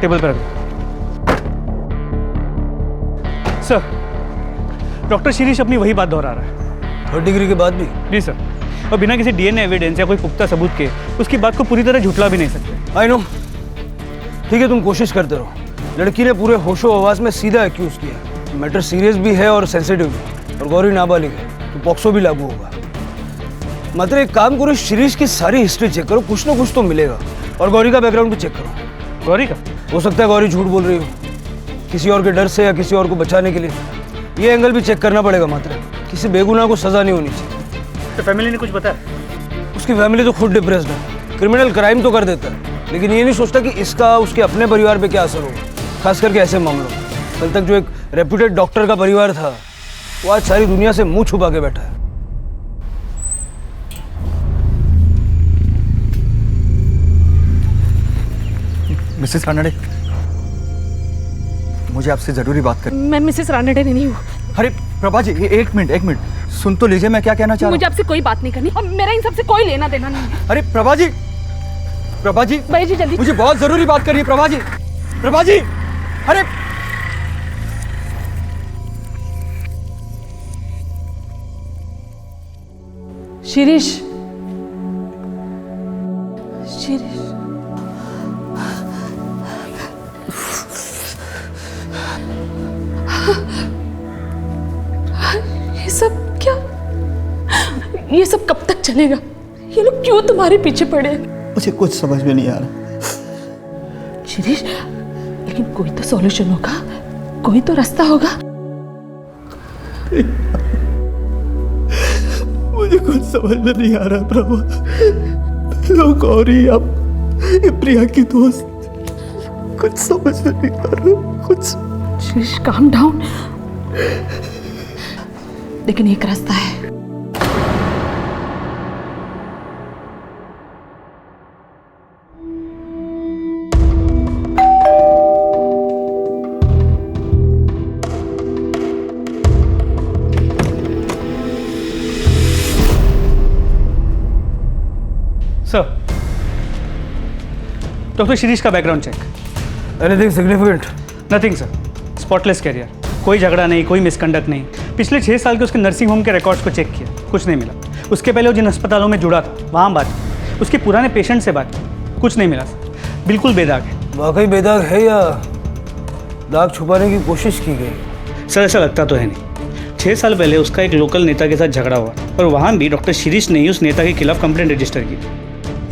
टेबल पर रख। सर, डॉक्टर शिरीष अपनी वही बात दोहरा रहा है। 3rd डिग्री के बाद भी? जी सर, और बिना किसी डीएनए एविडेंस या कोई पुख्ता सबूत के उसकी बात को पूरी तरह झुठला भी नहीं सकते। आई नो, ठीक है, तुम कोशिश करते रहो। लड़की ने पूरे होशो आवाज में सीधा एक्यूज किया, मैटर सीरियस भी है और सेंसिटिव भी, और गौरी नाबालिग है तो पॉक्सो भी लागू होगा। मात्र एक काम करो, शिरीष की सारी हिस्ट्री चेक करो, कुछ ना कुछ तो मिलेगा, और गौरी का बैकग्राउंड भी चेक करो। गौरी का? हो सकता है गौरी झूठ बोल रही हो, किसी और के डर से या किसी और को बचाने के लिए। ये एंगल भी चेक करना पड़ेगा। मात्र किसी बेगुनाह को सजा नहीं होनी चाहिए। तो फैमिली ने कुछ बताया? उसकी फैमिली तो खुद डिप्रेस्ड है, क्रिमिनल क्राइम तो कर देता है, लेकिन ये नहीं सोचता कि इसका उसके अपने परिवार पे क्या असर होगा, खास करके ऐसे मामलों में। कल तक जो एक रेप्यूटेड डॉक्टर का परिवार था, वो आज सारी दुनिया से मुंह छुपा के बैठा है। मिसेस रानडे, मुझे आपसे जरूरी बात करनी। मैं मिसेस रानडे नहीं हूँ। अरे प्रभा जी, एक मिनट सुन तो लीजिए, मैं क्या कहना चाह रहा हूँ। मुझे आपसे कोई बात नहीं करनी और मेरा इन सबसे कोई लेना देना नहीं है। अरे प्रभा जी भाई जी जल्दी, मुझे बहुत जरूरी बात करनी है। प्रभा जी, अरे शिरीष, ये सब कब तक चलेगा? ये लोग क्यों तुम्हारे पीछे पड़े हैं? मुझे कुछ समझ में नहीं आ रहा। शिरीष, लेकिन कोई तो सॉल्यूशन होगा, कोई तो रास्ता होगा। मुझे कुछ समझ में नहीं आ रहा प्रभा। लोग गौरी, अब ये प्रिया की दोस्त, कुछ समझ में नहीं आ रहा कुछ। Shirish, calm down. लेकिन एक रास्ता है। सर, डॉक्टर शिरीष का background check. Anything significant? Nothing sir, spotless career, कोई झगड़ा नहीं, कोई मिसकंडक्ट नहीं। पिछले 6 साल के उसके नर्सिंग होम के रिकॉर्ड्स को चेक किया, कुछ नहीं मिला। उसके पहले वो जिन अस्पतालों में जुड़ा था वहाँ बात की, उसके पुराने पेशेंट से बात की, कुछ नहीं मिला सर, बिल्कुल बेदाग है। वाकई बेदाग है या दाग छुपाने की कोशिश की गई? सर ऐसा लगता तो है नहीं। 6 साल पहले उसका एक लोकल नेता के साथ झगड़ा हुआ और वहाँ भी डॉक्टर शिरीष ने ही उस नेता के खिलाफ कंप्लेंट रजिस्टर की।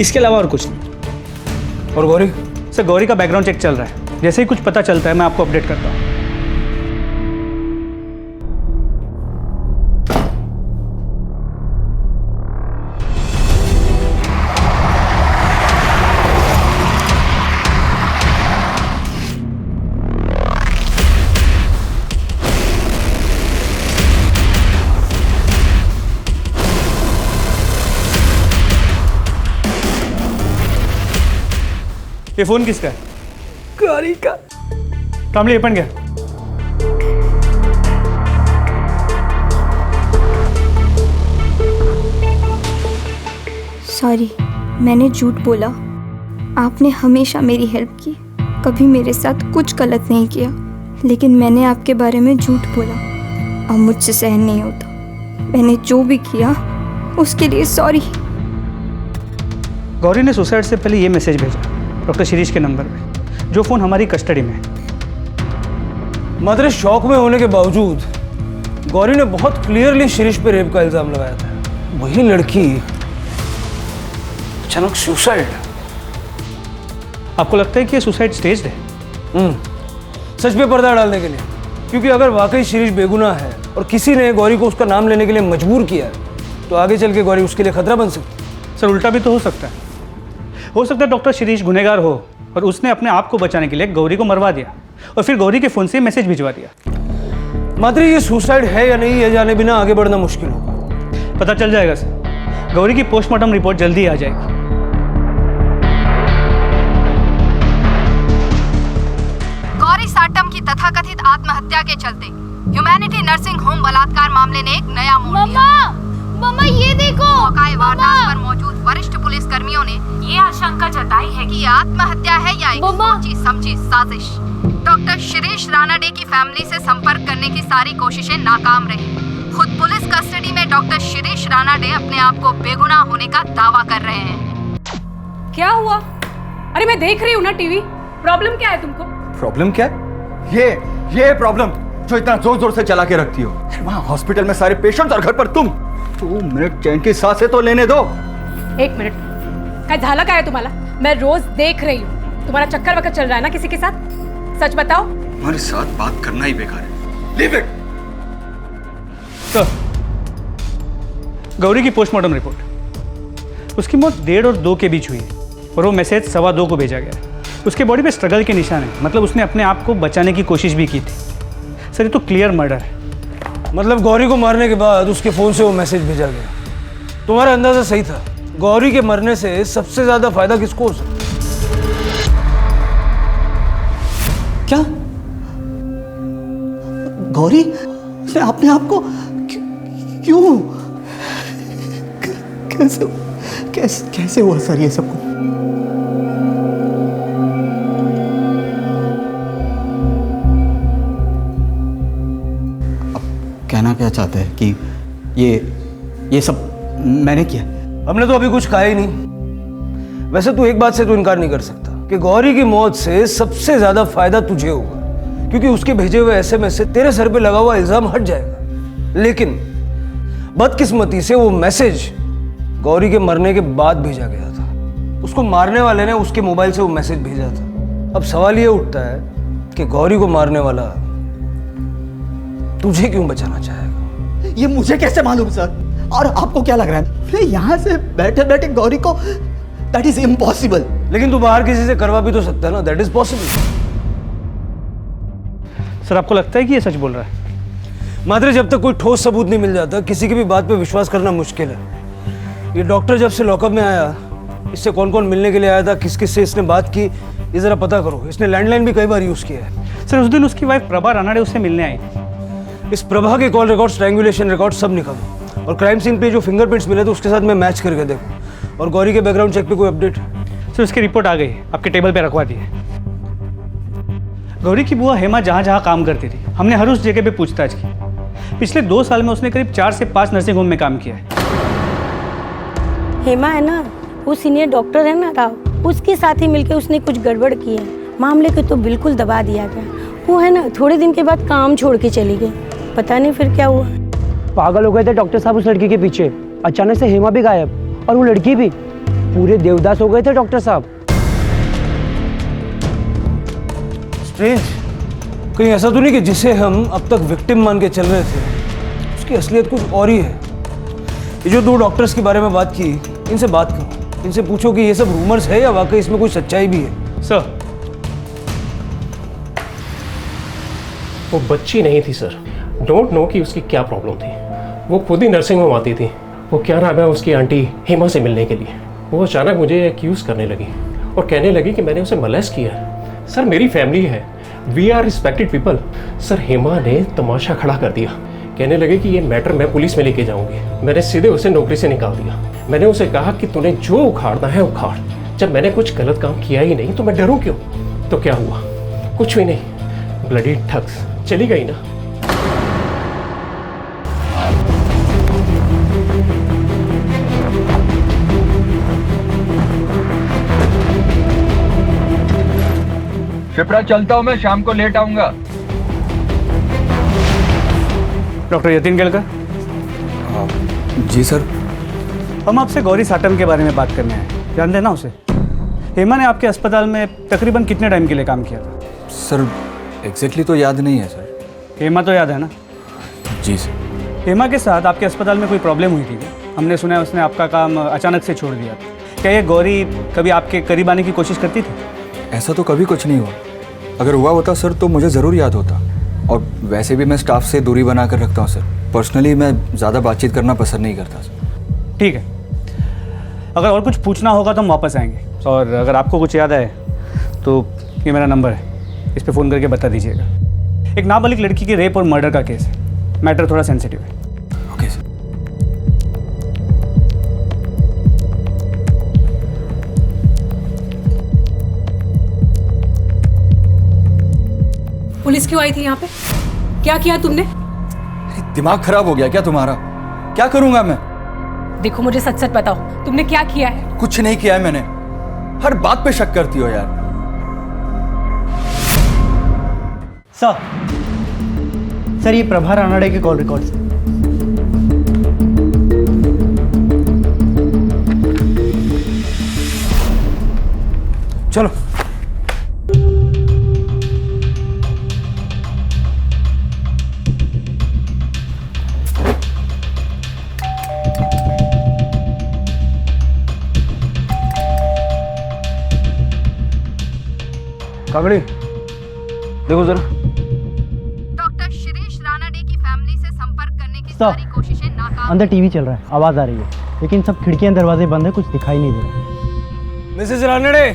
इसके अलावा और कुछ नहीं। और गौरी? सर गौरी का बैकग्राउंड चेक चल रहा है, जैसे ही कुछ पता चलता है मैं आपको अपडेट करता हूँ। ये फोन किसका है? गौरी का। कामली ये पन गया। सॉरी, मैंने झूठ बोला। आपने हमेशा मेरी हेल्प की, कभी मेरे साथ कुछ गलत नहीं किया, लेकिन मैंने आपके बारे में झूठ बोला। अब मुझसे सहन नहीं होता। मैंने जो भी किया उसके लिए सॉरी। गौरी ने सुसाइड से पहले ये मैसेज भेजा डॉक्टर शिरीष के नंबर पे, जो फ़ोन हमारी कस्टडी में है। मात्र शौक में होने के बावजूद गौरी ने बहुत क्लियरली शिरीष पे रेप का इल्जाम लगाया था। वही लड़की अचानक सुसाइड। आपको लगता है कि ये सुसाइड स्टेज्ड है? सच पे पर्दा डालने के लिए, क्योंकि अगर वाकई शिरीष बेगुनाह है और किसी ने गौरी को उसका नाम लेने के लिए मजबूर किया है तो आगे चल के गौरी उसके लिए खतरा बन सकती है। सर उल्टा भी तो हो सकता है। हो सकता है डॉक्टर शिरीष गुनहगार हो और उसने अपने आप को बचाने के लिए गौरी को मरवा दिया और फिर गौरी के फ़ोन से मैसेज भिजवा दिया। मात्र ये सुसाइड है या नहीं, ये जाने बिना आगे बढ़ना मुश्किल होगा। पता चल जाएगा सर। गौरी की पोस्टमार्टम रिपोर्ट जल्दी ही आ जाएगी। गौरी साटम की तथाकथित आत्महत्या के चलते ह्यूमैनिटी नर्सिंग होम बलात्कार मामले ने एक नया मोड़ लिया। मम्मा ये देखो। मौके वारदात पर मौजूद वरिष्ठ पुलिस कर्मियों ने ये आशंका जताई है कि ये आत्महत्या है या एक सोची समझी साजिश। डॉक्टर शिरीष रानाडे की फैमिली से संपर्क करने की सारी कोशिशें नाकाम रही। खुद पुलिस कस्टडी में डॉक्टर शिरीष रानाडे अपने आप को बेगुनाह होने का दावा कर रहे हैं। क्या हुआ? अरे मैं देख रही हूँ ना टीवी। प्रॉब्लम क्या है तुमको? प्रॉब्लम क्या है? ये प्रॉब्लम जो इतना जोर जोर से चला के रखती हो। वहाँ हॉस्पिटल में सारे पेशेंट्स और घर पर तुम। 2 मिनट चैन की सांसें तो लेने दो। 1 मिनट। काय झाला काय तुम्हाला? मैं रोज देख रही हूँ तुम्हारा चक्कर वक्कर चल रहा है ना किसी के साथ। सच बताओ। हमारे साथ बात करना ही बेकार है। Leave it. सर, गौरी की पोस्टमार्टम रिपोर्ट। उसकी मौत 1:30 और 2 के बीच हुई है और वो मैसेज 2:15 को भेजा गया है। उसके बॉडी पे स्ट्रगल के निशान है, मतलब उसने अपने आप को बचाने की कोशिश भी की थी। सर ये तो क्लियर मर्डर है। मतलब गौरी को मारने के बाद उसके फ़ोन से वो मैसेज भेजा गया। तुम्हारा अंदाज़ा सही था। गौरी के मरने से सबसे ज़्यादा फायदा किसको हो सकता? क्या गौरी से अपने आप को क्यों कैसे हुआ सर ये सब? कहना क्या चाहते हैं कि ये सब मैंने किया? हमने तो अभी कुछ कहा ही नहीं। वैसे तू एक बात से तो इनकार नहीं कर सकता कि गौरी की मौत से सबसे ज्यादा फायदा तुझे होगा, क्योंकि उसके भेजे हुए एसएमएस से तेरे सर पे लगा हुआ इल्जाम हट जाएगा। लेकिन बदकिस्मती से वो मैसेज गौरी के मरने के बाद भेजा गया था। उसको मारने वाले ने उसके मोबाइल से वो मैसेज भेजा था। अब सवाल ये उठता है कि गौरी को मारने वाला तुझे क्यों बचाना चाहेगा? ये मुझे कैसे मालूम सर? और आपको क्या लग रहा है मैं यहाँ से बैठे बैठे गौरी को? That is impossible. लेकिन तू बाहर किसी से करवा भी तो सकता है ना। That is possible. सर आपको लगता है कि ये सच बोल रहा है? मात्र जब तक कोई ठोस सबूत नहीं मिल जाता किसी की भी बात पे विश्वास करना मुश्किल है। ये डॉक्टर जब से लॉकअप में आया, इससे कौन कौन मिलने के लिए आया था, किस किस से इसने बात की, ये जरा पता करो। इसने लैंडलाइन भी कई बार यूज किया है। सर उस दिन उसकी वाइफ प्रभा रानाडे उससे मिलने आई थी। इस प्रभा के कॉल रिकॉर्ड, स्ट्रैंगुलेशन रिकॉर्ड सब निकालो और क्राइम सीन पे जो फिंगरप्रिंट्स मिले थे उसके साथ में मैच करके देखो। और गौरी के बैकग्राउंड चेक पे कोई अपडेट? सर उसकी रिपोर्ट आ गई, आपके टेबल पे रखवा दी है। गौरी की बुआ हेमा जहाँ जहाँ काम करती थी, हमने हर उस जगह पे पूछताछ की। पिछले 2 साल में उसने करीब 4 से 5 नर्सिंग होम में काम किया है। हेमा है ना, वो सीनियर डॉक्टर है ना राव, उसके साथ ही मिलकर उसने कुछ गड़बड़ की है। मामले को तो बिल्कुल दबा दिया गया। वो है ना, थोड़े दिन के बाद काम छोड़ के चली गई। पता नहीं फिर क्या हुआ। पागल हो गए थे डॉक्टर साहब उस लड़की के पीछे। अचानक से हेमा भी गायब और वो लड़की भी। पूरे देवदास हो गए थे डॉक्टर साहब। स्ट्रेंज। कहीं ऐसा तो नहीं कि जिसे हम अब तक विक्टिम मान के चल रहे थे उसकी असलियत कुछ और ही है? ये जो 2 डॉक्टर्स के बारे में बात की, इनसे बात करो। इनसे पूछो कि ये सब रूमर्स है या वाकई इसमें कोई सच्चाई भी है। सर वो बच्ची नहीं थी सर। डोंट नो कि उसकी क्या प्रॉब्लम थी। वो खुद ही नर्सिंग होम आती थी। वो क्या नाम है उसकी आंटी हेमा से मिलने के लिए। वो अचानक मुझे एक्यूज़ करने लगी और कहने लगी कि मैंने उसे मोलेस्ट किया है। सर मेरी फैमिली है, we are respected people. Sir Hema ने तमाशा खड़ा कर दिया, कहने लगे कि ये मैटर मैं पुलिस में लेके जाऊंगी। मैंने सीधे उसे नौकरी से निकाल दिया। मैंने उसे कहा कि तूने जो उखाड़ना है उखाड़, जब मैंने कुछ गलत काम किया ही नहीं तो मैं डरूं क्यों। तो क्या हुआ? कुछ भी नहीं, ब्लडी ठग्स, चली गई ना। शिप्रा चलता हूँ मैं, शाम को लेट आऊंगा। डॉक्टर यतीन केलकर। जी सर। हम आपसे गौरी साटम के बारे में बात करने आए, जानते हैं ना उसे? हेमा ने आपके अस्पताल में तकरीबन कितने टाइम के लिए काम किया था? सर एग्जैक्टली तो याद नहीं है सर। हेमा तो याद है ना? जी सर। हेमा के साथ आपके अस्पताल में कोई प्रॉब्लम हुई थी क्या? हमने सुना है उसने आपका काम अचानक से छोड़ दिया था। क्या ये गौरी कभी आपके करीब आने की कोशिश करती थी? ऐसा तो कभी कुछ नहीं हुआ। अगर हुआ होता सर तो मुझे ज़रूर याद होता। और वैसे भी मैं स्टाफ से दूरी बना कर रखता हूँ सर। पर्सनली मैं ज़्यादा बातचीत करना पसंद नहीं करता सर। ठीक है, अगर और कुछ पूछना होगा तो हम वापस आएंगे, और अगर आपको कुछ याद आए तो ये मेरा नंबर है, इस पर फ़ोन करके बता दीजिएगा। एक नाबालिग लड़की के रेप और मर्डर का केस है, मैटर थोड़ा सेंसिटिव है। Okay sir. पुलिस क्यों आई थी यहाँ पे? क्या किया तुमने? दिमाग खराब हो गया क्या तुम्हारा? क्या करूंगा मैं? देखो मुझे सच सच बताओ, तुमने क्या किया है? कुछ नहीं किया है मैंने। हर बात पे शक करती हो यार। सर ये प्रभा रानाडे के कॉल रिकॉर्ड्स हैं। चलो। काकड़ी देखो जरा। डॉक्टर शिरीष रानाडे की फैमिली से संपर्क करने की सारी कोशिशें नाकाम। अंदर टीवी चल रहा है, आवाज़ आ रही है, लेकिन सब खिड़कियां दरवाजे बंद है, कुछ दिखाई नहीं दे रहा। Mrs Ranade,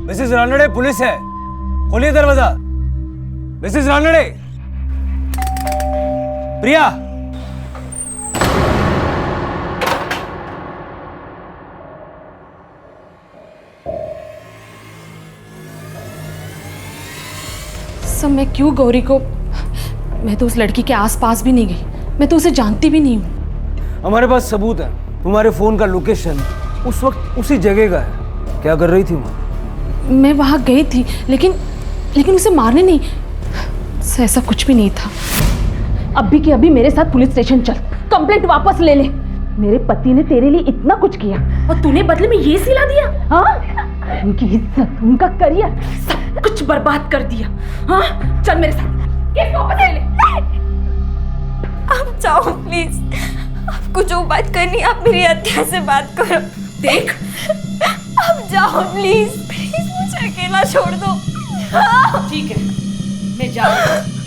Mrs Ranade, police है, खोलिए दरवाजा। मिसेस रानडे, प्रिया। सब मैं क्यों गौरी को, मैं तो उस लड़की के आसपास भी नहीं गई, मैं तो उसे जानती भी नहीं हूँ। हमारे पास सबूत है, तुम्हारे फोन का लोकेशन उस वक्त उसी जगह का है। क्या कर रही थी वहाँ? मैं वहाँ गई थी, लेकिन उसे मारने नहीं, ऐसा कुछ भी नहीं था। अभी के अभी मेरे साथ पुलिस स्टेशन चल, कंप्लेंट वापस ले ले। मेरे पति ने तेरे लिए इतना कुछ किया और तूने बदले में ये सिला दिया? हाँ, उनकी इज्जत, उनका करियर, सब कुछ बर्बाद कर दिया। हाँ, चल मेरे साथ, केस वापस ले ले। आप जाओ प्लीज, आपको जो बात करनी है आप मेरी हत्या से बात करो। देख, आप जाओ प्लीज, प्लीज मुझे अकेला छोड़ दो। ठीक है, मैं जा रही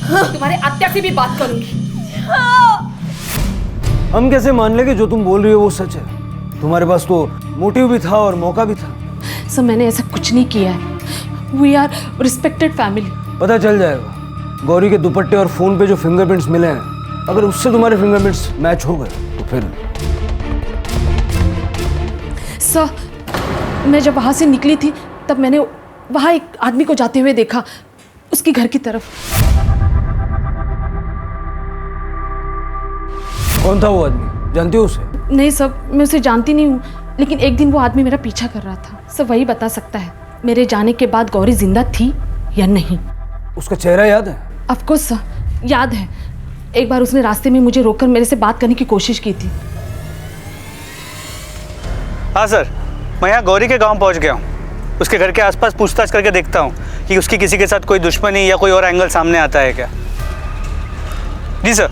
हूँ, तुम्हारे हत्या से भी बात करूंगी। हम कैसे मान लेंगे जो तुम बोल रही हो वो सच है? तुम्हारे पास तो मोटिव भी था और मौका भी था। सर मैंने ऐसा कुछ नहीं किया है, वी आर रिस्पेक्टेड फैमिली। पता चल जाएगा। गौरी के दुपट्टे और फोन पे जो फिंगरप्रिंट्स मिले हैं, अगर उससे तुम्हारे फिंगरप्रिंट्स मैच हो गए तो फिर। सर मैं जब वहाँ से निकली थी तब मैंने वहाँ एक आदमी को जाते हुए देखा, उसके घर की तरफ। कौन था वो आदमी? जानती हो उसे? नहीं सर, मैं उसे जानती नहीं हूँ, लेकिन एक दिन वो आदमी मेरा पीछा कर रहा था। सर वही बता सकता है मेरे जाने के बाद गौरी जिंदा थी या नहीं। उसका चेहरा याद है? ऑफ कोर्स सर, याद है। एक बार उसने रास्ते में मुझे रोककर मेरे से बात करने की कोशिश की थी। हाँ सर, मैं यहाँ गौरी के गांव पहुँच गया हूँ। उसके घर के आसपास पूछताछ करके देखता हूँ कि उसकी किसी के साथ कोई दुश्मनी या कोई और एंगल सामने आता है क्या। जी सर,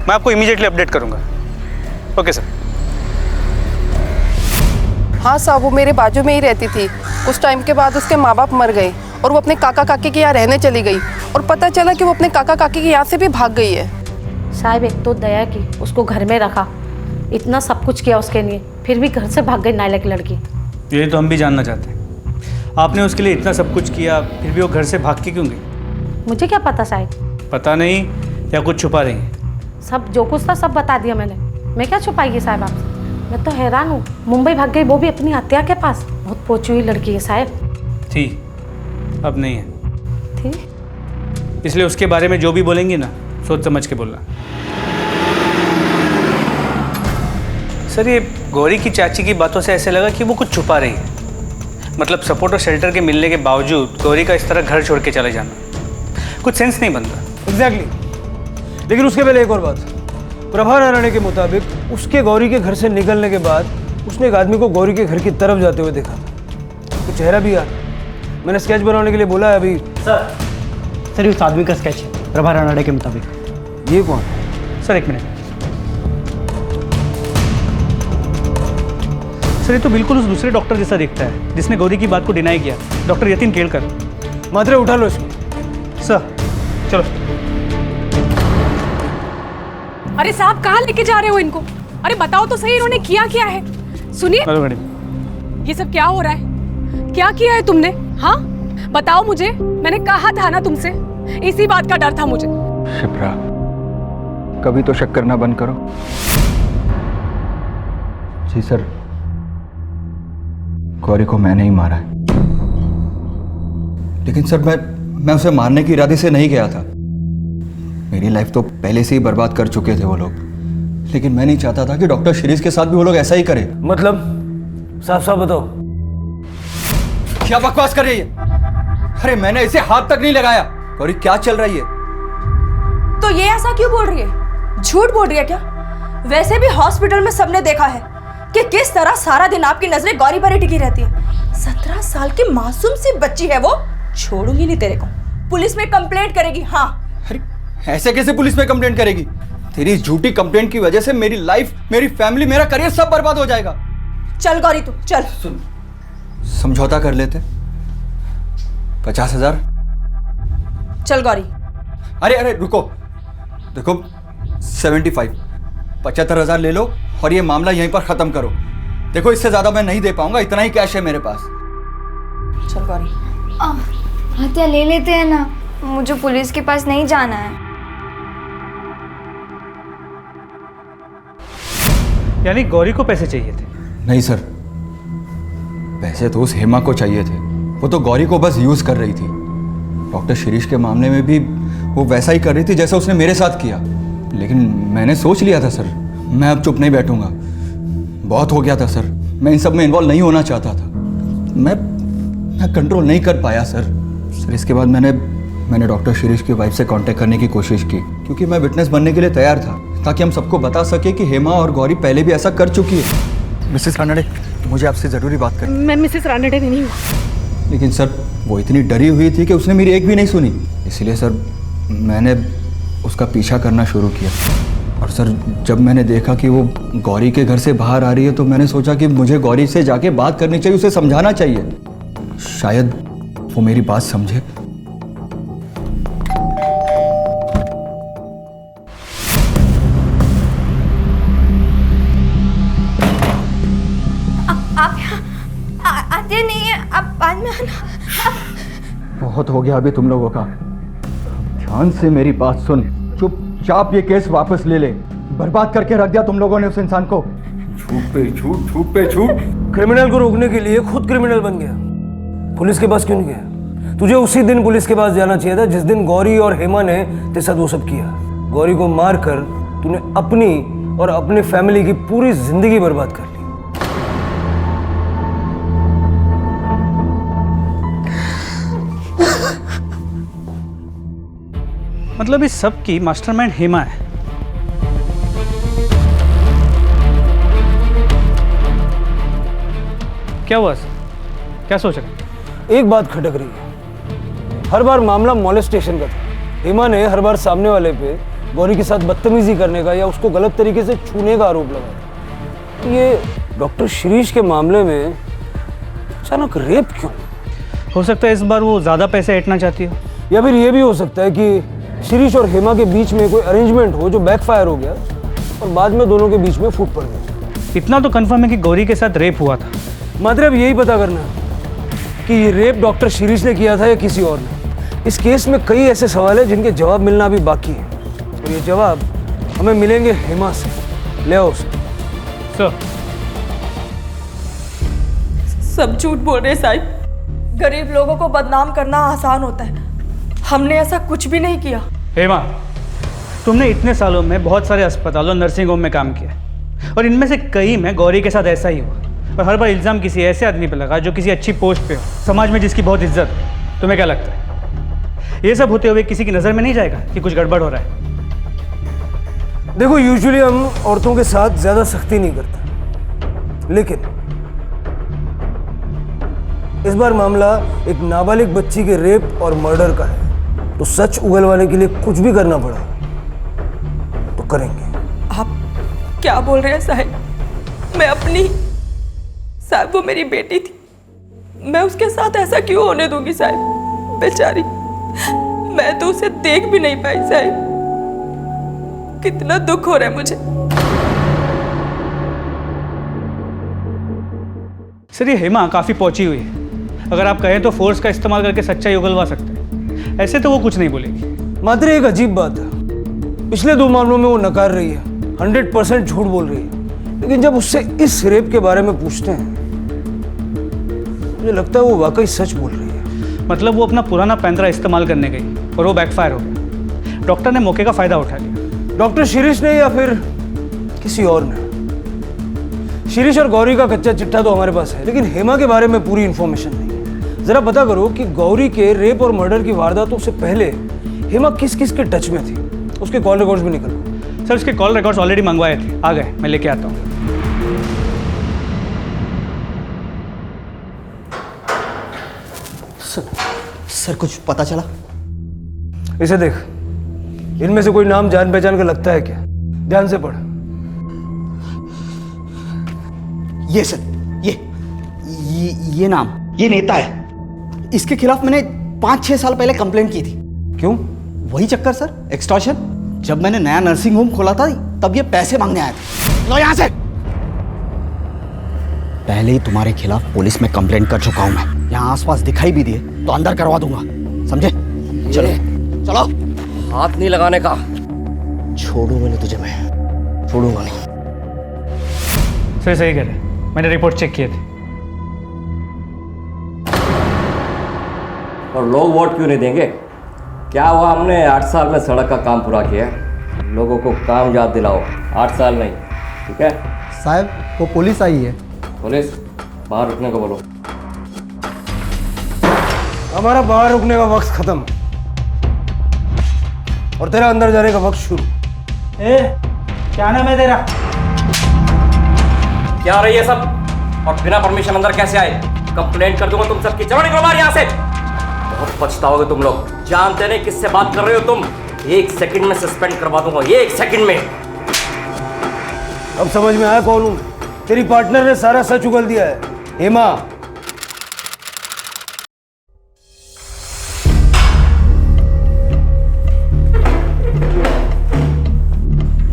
मैं आपको इमीडिएटली अपडेट करूँगा। Okay sir. हाँ साहब, वो मेरे बाजू में ही रहती थी। उस टाइम के बाद उसके माँ बाप मर गए और वो अपने काका काकी के यहाँ रहने चली गई, और पता चला कि वो अपने काका काकी के यहाँ से भी भाग गई है। साहब एक तो दया की, उसको घर में रखा, इतना सब कुछ किया उसके लिए, फिर भी घर से भाग गई नालायक लड़की। ये तो हम भी जानना चाहते हैं। आपने उसके लिए इतना सब कुछ किया, फिर भी वो घर से भाग के क्यों गई? मुझे क्या पता साहब, पता नहीं या कुछ छुपा रही है? सब जो कुछ था सब बता दिया मैंने। मैं क्या छुपाएगी साहब आपसे? मैं तो हैरान हूँ, मुंबई भाग गई वो भी अपनी हत्या के पास। बहुत पोची हुई लड़की है साहब। थी, अब नहीं है। थी? इसलिए उसके बारे में जो भी बोलेंगी ना, सोच समझ के बोलना। सर, ये गौरी की चाची की बातों से ऐसे लगा कि वो कुछ छुपा रही है। मतलब सपोर्ट और शेल्टर के मिलने के बावजूद गौरी का इस तरह घर छोड़ के चले जाना कुछ सेंस नहीं बनता। एग्जैक्टली। लेकिन उसके पहले एक और बात। प्रभा नारायण के मुताबिक उसके गौरी के घर से निकलने के बाद उसने एक आदमी को गौरी के घर की तरफ जाते हुए देखा था। तो चेहरा भी याद। मैंने स्केच बनाने के लिए बोला है अभी। सर उस आदमी का स्केच है प्रभा रानड़े के मुताबिक। ये कौन? सर एक मिनट। सर ये तो बिल्कुल उस दूसरे डॉक्टर जैसा दिखता है जिसने गौरी की बात को डिनाई किया, डॉक्टर यतीन केलकर। मात्रे उठा लो इसको। सर चलो। अरे साहब कहाँ लेके जा रहे हो इनको? अरे बताओ तो सही इन्होंने किया क्या है? सुनिए, ये सब क्या हो रहा है? क्या किया है तुमने? हाँ बताओ मुझे, मैंने कहा था ना तुमसे, इसी बात का डर था मुझे। शिप्रा, कभी तो शक करना बंद करो। जी सर, गौरी को मैंने ही मारा है। लेकिन सर मैं उसे मारने की इरादे से नहीं गया था। मेरी लाइफ तो पहले से ही बर्बाद कर चुके थे वो लोग। लेकिन मैं नहीं चाहता था कि डॉक्टर शिरीष के साथ भी वो लोग ऐसा ही करें। मतलब साफ साफ बताओ, क्या बकवास कर रही है? अरे मैंने इसे हाथ तक नहीं लगाया। गौरी क्या चल रही है? तो ये ऐसा क्यों बोल रही है? झूठ बोल रही है क्या? वैसे भी हॉस्पिटल में सबने देखा है कि किस तरह सारा दिन आपकी नजरें गौरी पर ही टिकी रहती है। 17 साल की मासूम सी बच्ची है वो। छोड़ूंगी नहीं तेरे को, पुलिस में कंप्लेंट करेगी। हाँ। अरे ऐसे कैसे पुलिस में कंप्लेंट करेगी? तेरी झूठी कंप्लेंट की वजह से मेरी लाइफ, मेरी फैमिली, मेरा करियर सब बर्बाद हो जाएगा। चल गौरी तू चल। सुन, समझौता कर लेते। 50,000। चल गौरी। अरे रुको, देखो 75, 75,000 ले लो और ये मामला यहीं पर खत्म करो। देखो इससे ज्यादा मैं नहीं दे पाऊंगा, इतना ही कैश है मेरे पास। चल गौरी। हत्या ले लेते हैं ना, मुझे पुलिस के पास नहीं जाना है। यानी गौरी को पैसे चाहिए थे? नहीं सर, पैसे तो उस हेमा को चाहिए थे। वो तो गौरी को बस यूज कर रही थी। डॉक्टर शिरीष के मामले में भी वो वैसा ही कर रही थी जैसा उसने मेरे साथ किया। लेकिन मैंने सोच लिया था सर, मैं अब चुप नहीं बैठूंगा। बहुत हो गया था सर, मैं इन सब में इन्वॉल्व नहीं होना चाहता था। मैं कंट्रोल नहीं कर पाया सर। इसके बाद मैंने डॉक्टर शिरीष की वाइफ से कांटेक्ट करने की कोशिश की, क्योंकि मैं विटनेस बनने के लिए तैयार था, ताकि हम सबको बता सके कि हेमा और गौरी पहले भी ऐसा कर चुकी है। मिसेस रानड़े, मुझे आपसे ज़रूरी बात करनी। मैं मिसेस रानड़े नहीं हूँ। लेकिन सर वो इतनी डरी हुई थी कि उसने मेरी एक भी नहीं सुनी। इसलिए सर मैंने उसका पीछा करना शुरू किया। और सर जब मैंने देखा कि वो गौरी के घर से बाहर आ रही है, तो मैंने सोचा कि मुझे गौरी से जाके बात करनी चाहिए, उसे समझाना चाहिए। शायद वो मेरी बात समझे। आप आते नहीं है, आप बाद में आना। बहुत हो गया अभी तुम लोगों का। ध्यान से मेरी बात सुन, चुपचाप ये केस वापस ले ले। बर्बाद करके रख दिया तुम लोगों ने उस इंसान को। झूठ पे झूठ, झूठ पे झूठ। क्रिमिनल को रोकने के लिए खुद क्रिमिनल बन गया। पुलिस के पास क्यों नहीं गया? तुझे उसी दिन पुलिस के पास जाना चाहिए था जिस दिन गौरी और हेमा ने तेरे साथ वो सब किया। गौरी को मारकर तूने अपनी और अपने फैमिली की पूरी जिंदगी बर्बाद कर ली। मतलब इस सब की मास्टरमाइंड हेमा है। क्या हुआ सर? क्या सोच रहे? एक बात खटक रही है। हर बार मामला मॉलेस्टेशन का था। हेमा ने हर बार सामने वाले पे गौरी के साथ बदतमीजी करने का या उसको गलत तरीके से छूने का आरोप लगाया। ये डॉक्टर शिरीष के मामले में अचानक रेप क्यों? हो सकता है इस बार वो ज़्यादा पैसे ऐंठना चाहती हो, या फिर ये भी हो सकता है कि शिरीष और हेमा के बीच में कोई अरेंजमेंट हो जो बैकफायर हो गया और बाद में दोनों के बीच में फूट पड़ गई। इतना तो कंफर्म है कि गौरी के साथ रेप हुआ था। मतलब यही पता करना कि ये रेप डॉक्टर शिरीष ने किया था या किसी और ने। इस केस में कई ऐसे सवाल हैं जिनके जवाब मिलना अभी बाकी है, और ये जवाब हमें मिलेंगे हेमा से। ले आओ उसे। सब झूठ बोल रहे साहिब। गरीब लोगों को बदनाम करना आसान होता है, हमने ऐसा कुछ भी नहीं किया। हेमा, तुमने इतने सालों में बहुत सारे अस्पतालों, नर्सिंग होम में काम किया और इनमें से कई में गौरी के साथ ऐसा ही हुआ, और हर बार इल्ज़ाम किसी ऐसे आदमी पे लगा जो किसी अच्छी पोस्ट पे हो, समाज में जिसकी बहुत इज्जत हो। तुम्हें क्या लगता है ये सब होते हुए किसी की नज़र में नहीं जाएगा कि कुछ गड़बड़ हो रहा है? देखो, यूजुअली हम औरतों के साथ ज़्यादा सख्ती नहीं करते, लेकिन इस बार मामला एक नाबालिग बच्ची के रेप और मर्डर का है, तो सच उगलवाने के लिए कुछ भी करना पड़ा तो करेंगे। आप क्या बोल रहे हैं साहिब? मैं अपनी साहिब, वो मेरी बेटी थी, मैं उसके साथ ऐसा क्यों होने दूंगी साहिब? बेचारी, मैं तो उसे देख भी नहीं पाई साहिब। कितना दुख हो रहा है मुझे। सर, ये हेमा काफ़ी पहुंची हुई है, अगर आप कहें तो फोर्स का इस्तेमाल करके सच्चाई उगलवा सकते हैं। ऐसे तो वो कुछ नहीं बोलेगी। मात्र एक अजीब बात है, पिछले 2 मामलों में वो नकार रही है, 100% झूठ बोल रही है, लेकिन जब उससे इस रेप के बारे में पूछते हैं मुझे लगता है वो वाकई सच बोल रही है। मतलब वो अपना पुराना पैंतरा इस्तेमाल करने गई और वो बैकफायर हो गया। डॉक्टर ने मौके का फ़ायदा उठा लिया। डॉक्टर शिरीष ने या फिर किसी और ने? शिरीष और गौरी का कच्चा चिट्ठा तो हमारे पास है, लेकिन हेमा के बारे में पूरी इन्फॉर्मेशन नहीं है। जरा पता करो कि गौरी के रेप और मर्डर की वारदातों से पहले हेमा किस किस के टच में थी। उसके कॉल रिकॉर्ड्स भी निकलो। सर, उसके कॉल रिकॉर्ड्स ऑलरेडी मंगवाए थे, आ गए, मैं लेके आता हूँ। सर, कुछ पता चला? इसे देख, इनमें से कोई नाम जान पहचान का लगता है क्या? ध्यान से पढ़। ये सर, ये नाम, ये नेता है। इसके खिलाफ मैंने 5-6 साल पहले कंप्लेंट की थी। क्यों? वही चक्कर सर, एक्सटॉर्शन। जब मैंने नया नर्सिंग होम खोला था तब ये पैसे मांगने आए थे। लो यहाँ से। पहले ही तुम्हारे खिलाफ पुलिस में कंप्लेंट कर चुका हूं मैं। यहाँ आसपास दिखाई भी दिए तो अंदर करवा दूंगा, समझे? चलो चलो। हाथ नहीं लगाने का। छोड़ूंगा नहीं तुझे, मैं छोड़ूंगा नहीं। सर, सही कह रहे, मैंने रिपोर्ट चेक किए थे। और लोग वोट क्यों नहीं देंगे? क्या हुआ, हमने 8 साल में सड़क का काम पूरा किया है। लोगों को काम याद दिलाओ, 8 साल नहीं, ठीक है? साहब, वो पुलिस आई है। पुलिस? बाहर रुकने को बोलो। हमारा बाहर रुकने का वक्त खत्म और तेरा अंदर जाने का वक्त शुरू। क्या नाम है तेरा? क्या रही है सब? और बिना परमिशन अंदर कैसे आए? कंप्लेंट कर दूंगा तुम सबकी। चलो निकलो बाहर यहाँ से। बहुत पछताओगे तुम लोग। जानते नहीं किससे बात कर रहे हो तुम। 1 सेकंड में सस्पेंड करवा दूंगा, 1 सेकंड में। अब समझ में आया कौन हूं? तेरी पार्टनर ने सारा सच उगल दिया है, हेमा।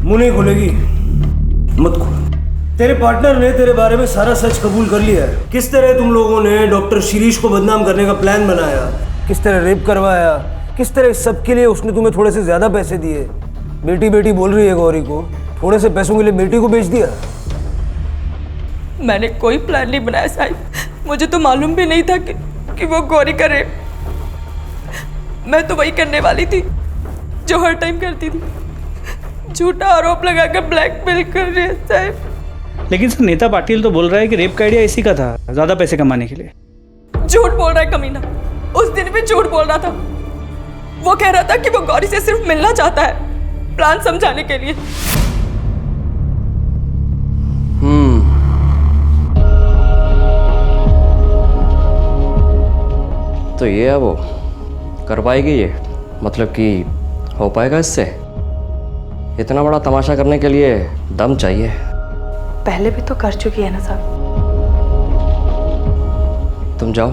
मुंह नहीं खुलेगी, मत खोल। तेरे पार्टनर ने तेरे बारे में सारा सच कबूल कर लिया है। किस तरह तुम लोगों ने डॉक्टर शिरीष को बदनाम करने का प्लान बनाया, किस तरह रेप करवाया, किस तरह इस सब के लिए उसने तुम्हें थोड़े से ज्यादा पैसे दिए। बेटी बेटी बोल रही है गौरी को, थोड़े से पैसों के लिए बेटी को बेच दिया। मैंने कोई प्लान नहीं बनाया साहिब। मुझे तो मालूम भी नहीं था कि वो गौरी का रेप। मैं तो वही करने वाली थी जो हर टाइम करती थी, झूठा आरोप लगाकर ब्लैकमेल कर रही है साहिब। लेकिन सर, नेता पाटिल तो बोल रहा है कि रेप का आइडिया इसी का था, ज्यादा पैसे कमाने के लिए। झूठ बोल रहा है कमीना। उस दिन भी झूठ बोल रहा था। वो कह रहा था कि वो गौरी से सिर्फ मिलना चाहता है, प्लान समझाने के लिए। तो ये है वो, कर पाएगी ये? मतलब कि हो पाएगा इससे? इतना बड़ा तमाशा करने के लिए दम चाहिए। पहले भी तो कर चुकी है ना साहब। तुम जाओ,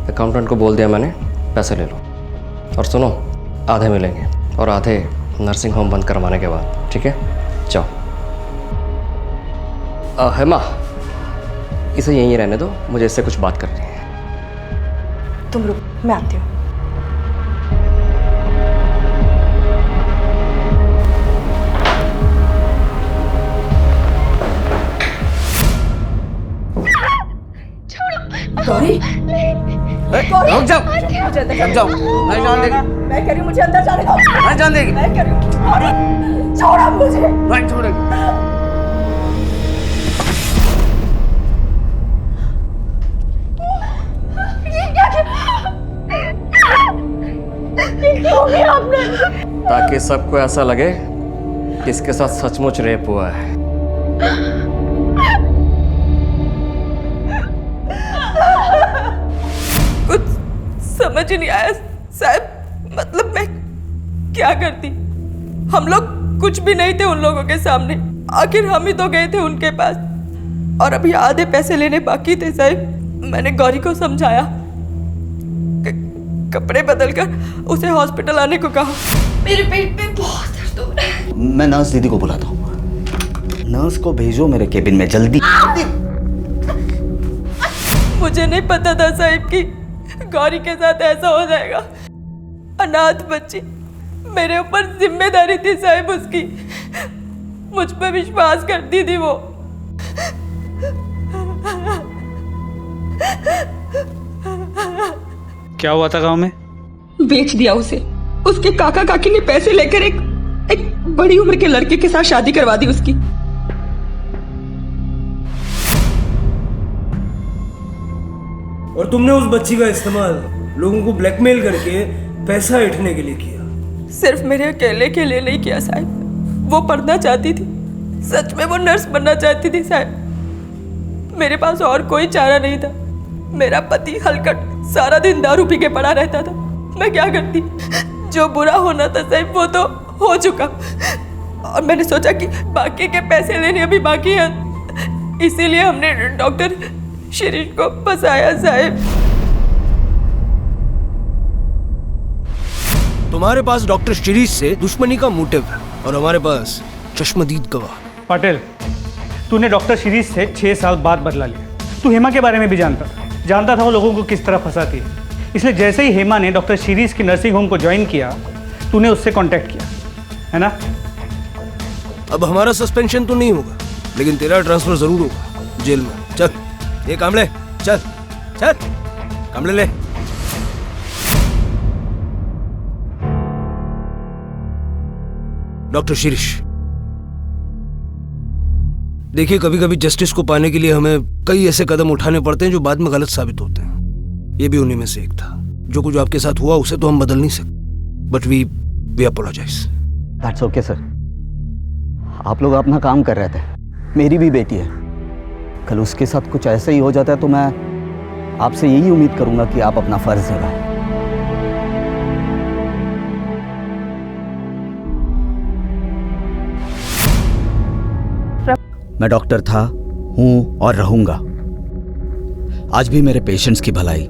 अकाउंटेंट को बोल दिया मैंने, पैसे ले लो। और सुनो, आधे मिलेंगे और आधे नर्सिंग होम बंद करवाने के बाद, ठीक है? जाओ। हेमा, इसे यहीं रहने दो, मुझे इससे कुछ बात करनी है। तुम रुक, मैं आती हूँ। गौरी, रुक जाओ, रुक जाओ, नहीं जान देगी। मैं कह रही हूँ मुझे अंदर जाने दो। नहीं जान देगी। मैं कह रही हूँ गौरी, छोड़ो मुझे। नहीं छोड़ेगी। ये क्या किया आपने? ताकि सबको ऐसा लगे कि इसके साथ सचमुच रेप हुआ है। कुछ समझ ही नहीं आया साहब, मतलब मैं क्या करती? हम लोग कुछ भी नहीं थे उन लोगों के सामने, आखिर हम ही तो गए थे उनके पास, और अभी आधे पैसे लेने बाकी थे साहब। मैंने गौरी को समझाया, कपड़े बदलकर उसे हॉस्पिटल आने को कहा। मेरे पेट में बहुत दर्द हो रहा है। मैं नर्स दीदी को बुलाता हूँ। नर्स को भेजो मेरे केबिन में जल्दी। मुझे नहीं पता था साहब कि गौरी के साथ ऐसा हो जाएगा। अनाथ बच्ची, मेरे ऊपर जिम्मेदारी थी साहब उसकी, मुझ पर विश्वास करती थी वो। क्या हुआ था गांव में? बेच दिया उसे। उसके काका काकी ने पैसे लेकर एक बड़ी उम्र के लड़के के साथ शादी करवा दी उसकी। और तुमने उस बच्ची का इस्तेमाल लोगों को ब्लैकमेल करके पैसा ऐंठने के लिए किया। सिर्फ मेरे अकेले के लिए नहीं किया साहब, वो पढ़ना चाहती थी, सच में वो नर्स बनना चाहती थी साहब। मेरे पास और कोई चारा नहीं था। मेरा पति हलकट सारा दिन दारू पी के पड़ा रहता था। मैं क्या करती? जो बुरा होना था साहब वो तो हो चुका, और मैंने सोचा कि बाकी के पैसे लेने अभी बाकी हैं, इसीलिए हमने डॉक्टर शिरीष को फंसाया साहब। तुम्हारे पास डॉक्टर शिरीष से दुश्मनी का मोटिव है और हमारे पास चश्मदीद गवाह। पटेल, तूने डॉक्टर शिरीष से 6 साल बाद बदला लिया। तू हेमा के बारे में भी जानता था वो लोगों को किस तरह फंसाती है। इसलिए जैसे ही हेमा ने डॉक्टर शिरीष की नर्सिंग होम को ज्वाइन किया, तूने उससे कांटेक्ट किया, है ना? अब हमारा सस्पेंशन तो नहीं होगा, लेकिन तेरा ट्रांसफर जरूर होगा जेल में। चल ये कामले, चल चल कामले ले। डॉक्टर शिरीष, देखिए कभी कभी जस्टिस को पाने के लिए हमें कई ऐसे कदम उठाने पड़ते हैं जो बाद में गलत साबित होते हैं। ये भी उन्हीं में से एक था। जो कुछ आपके साथ हुआ उसे तो हम बदल नहीं सकते, but we apologise. That's okay sir. आप लोग अपना काम कर रहे थे, मेरी भी बेटी है। कल उसके साथ कुछ ऐसा ही हो जाता है तो मैं आपसे यही उम्मीद करूंगा कि आप अपना फर्ज निभाएं। मैं डॉक्टर था, हूं और रहूंगा। आज भी मेरे पेशेंट्स की भलाई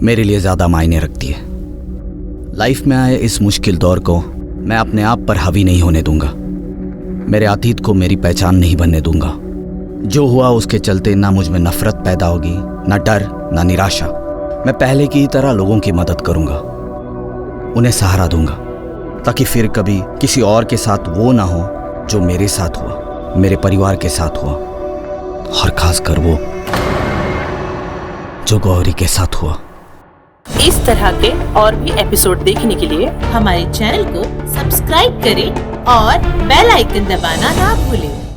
मेरे लिए ज्यादा मायने रखती है। लाइफ में आए इस मुश्किल दौर को मैं अपने आप पर हावी नहीं होने दूंगा। मेरे अतीत को मेरी पहचान नहीं बनने दूंगा। जो हुआ उसके चलते ना मुझ में नफरत पैदा होगी, ना डर, ना निराशा। मैं पहले की ही तरह लोगों की मदद करूंगा, उन्हें सहारा दूंगा, ताकि फिर कभी किसी और के साथ वो ना हो जो मेरे साथ हुआ, मेरे परिवार के साथ हुआ, और खासकर वो जो गौरी के साथ हुआ। इस तरह के और भी एपिसोड देखने के लिए हमारे चैनल को सब्सक्राइब करें और बेल आइकन दबाना ना भूलें।